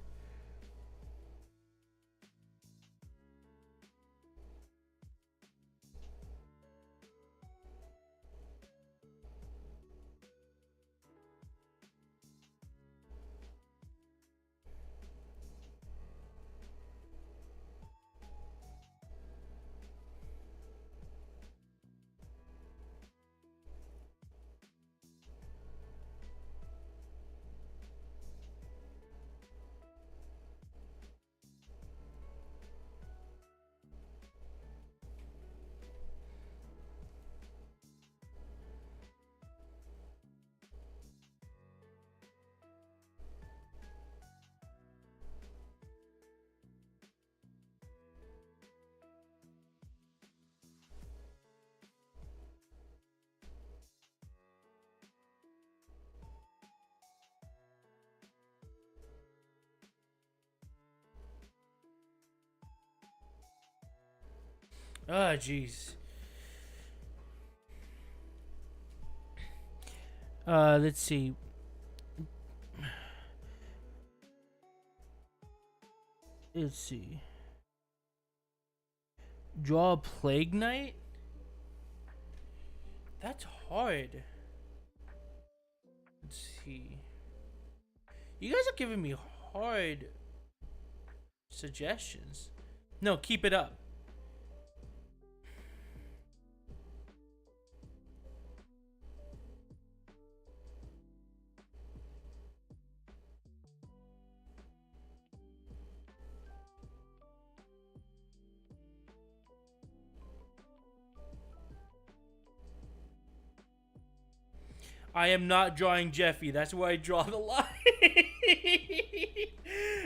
Oh, jeez. Let's see. Let's see. Draw a Plague Knight? That's hard. Let's see. You guys are giving me hard suggestions. No, keep it up. I am not drawing Jeffy. That's where I draw the line.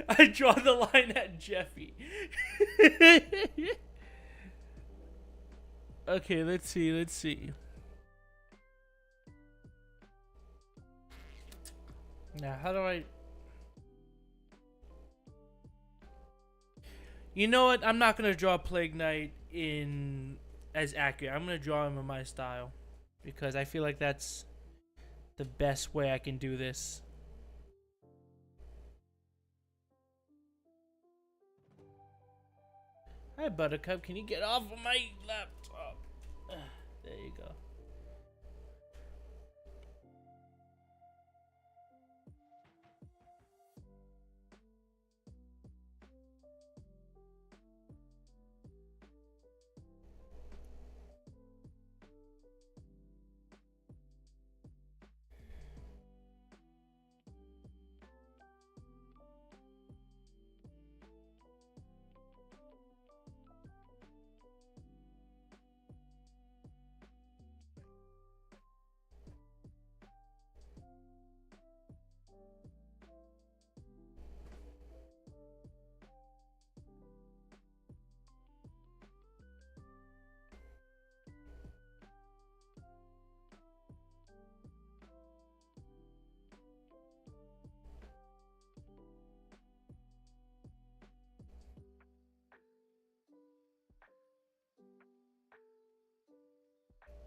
I draw the line at Jeffy. Okay, let's see. Let's see. Now, how do I... You know what? I'm not going to draw Plague Knight in as accurate. I'm going to draw him in my style. Because I feel like that's the best way I can do this. Hi, Buttercup. Can you get off of my laptop? There you go.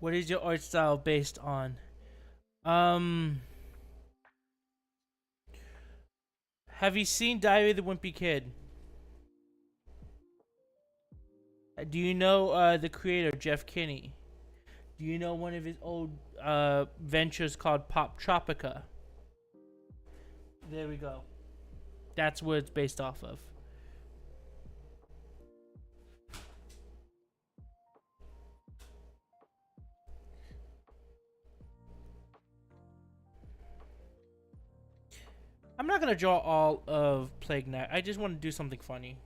What is your art style based on? Have you seen Diary of the Wimpy Kid? Do you know the creator, Jeff Kinney? Do you know one of his old ventures called Pop Tropica? There we go. That's what it's based off of. I'm not gonna draw all of Plague Knight. I just want to do something funny.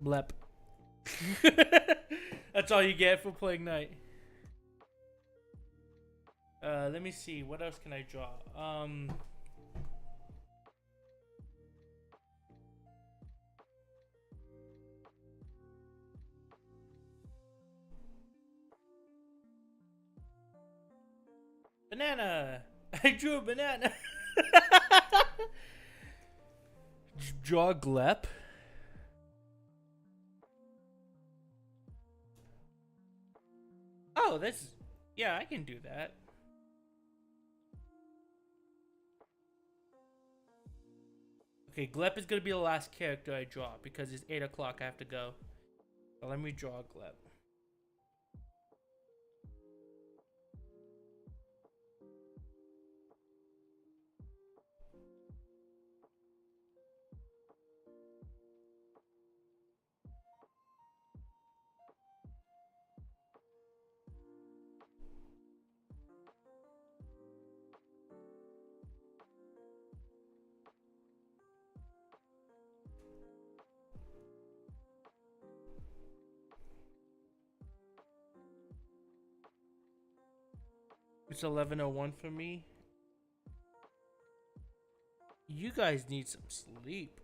Blep. That's all you get for Plague Knight. Let me see. What else can I draw? Banana! I drew a banana! Draw Glep? Oh, that's... Yeah, I can do that. Okay, Glep is going to be the last character I draw because it's 8 o'clock. I have to go. So let me draw Glep. It's 11:01 for me. You guys need some sleep.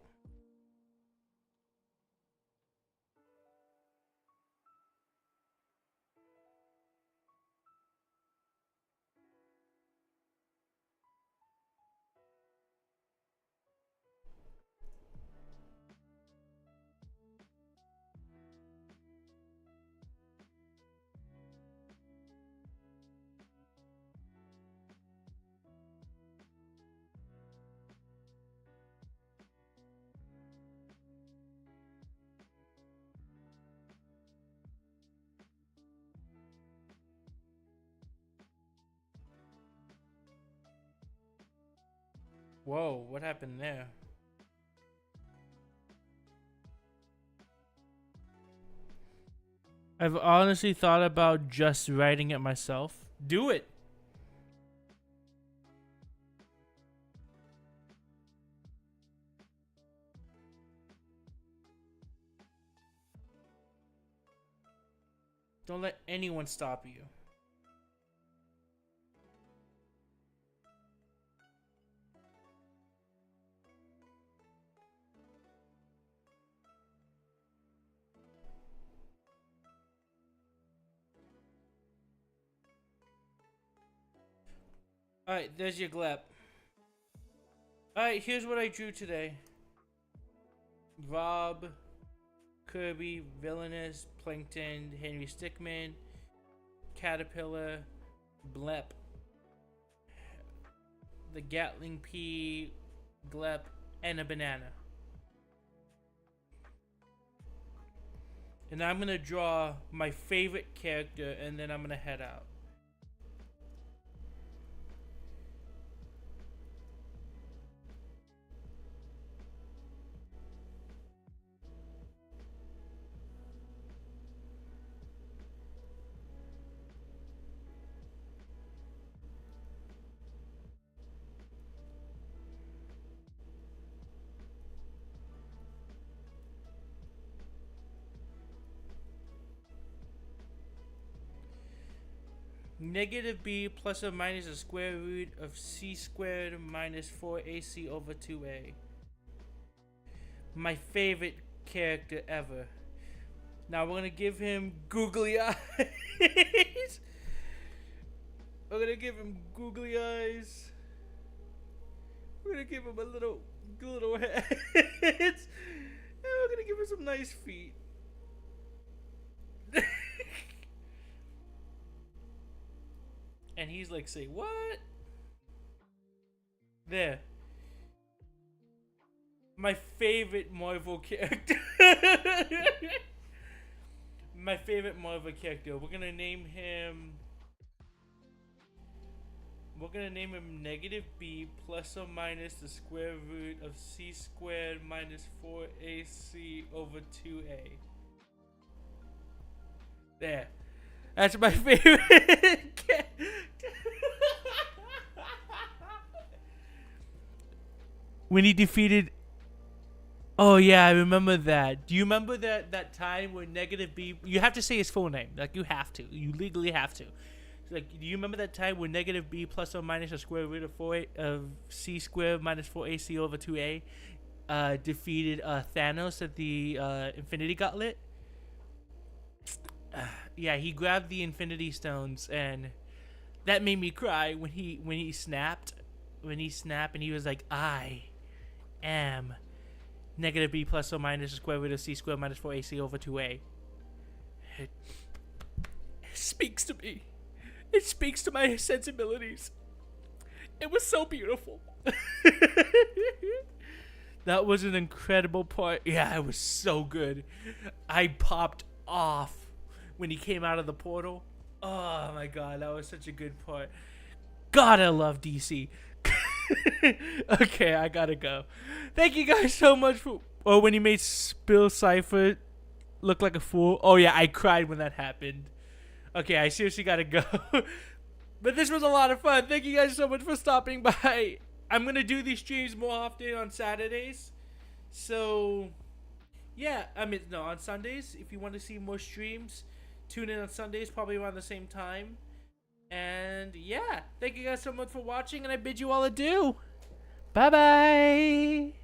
Whoa, what happened there? I've honestly thought about just writing it myself. Do it. Don't let anyone stop you. Alright, there's your glep. Alright, here's what I drew today. Rob, Kirby, Villainous, Plankton, Henry Stickmin, Caterpillar, Blep, the Gatling Pea, Glep, and a banana. And I'm gonna draw my favorite character and then I'm gonna head out. Negative b plus or minus the square root of c squared minus 4ac over 2a. My favorite character ever. Now we're gonna give him googly eyes. We're gonna give him googly eyes. We're gonna give him a little head. And we're gonna give him some nice feet. And he's like, say what? There. My favorite Marvel character. My favorite Marvel character. We're gonna name him negative b plus or minus the square root of c squared minus 4ac over 2a. There. That's my favorite. When he defeated. Oh yeah, I remember that. Do you remember that time where negative b? You have to say his full name. Like you have to. You legally have to. Like, do you remember that time where negative b plus or minus the square root of c squared minus 4ac over 2a defeated Thanos at the Infinity Gauntlet? Yeah, he grabbed the Infinity Stones, and that made me cry when he snapped. When he snapped, and he was like, "I am negative b plus or minus the square root of c squared minus 4ac over 2a." It speaks to me. It speaks to my sensibilities. It was so beautiful. That was an incredible part. Yeah, it was so good. I popped off when he came out of the portal. Oh my god, that was such a good part. God, I love DC. Okay, I gotta go. Thank you guys so much for... Oh, when he made Bill Cipher look like a fool. Oh yeah, I cried when that happened. Okay, I seriously gotta go. But this was a lot of fun. Thank you guys so much for stopping by. I'm gonna do these streams more often on Saturdays. So, yeah, on Sundays. If you want to see more streams, tune in on Sundays, probably around the same time. And yeah, thank you guys so much for watching, and I bid you all adieu. Bye bye.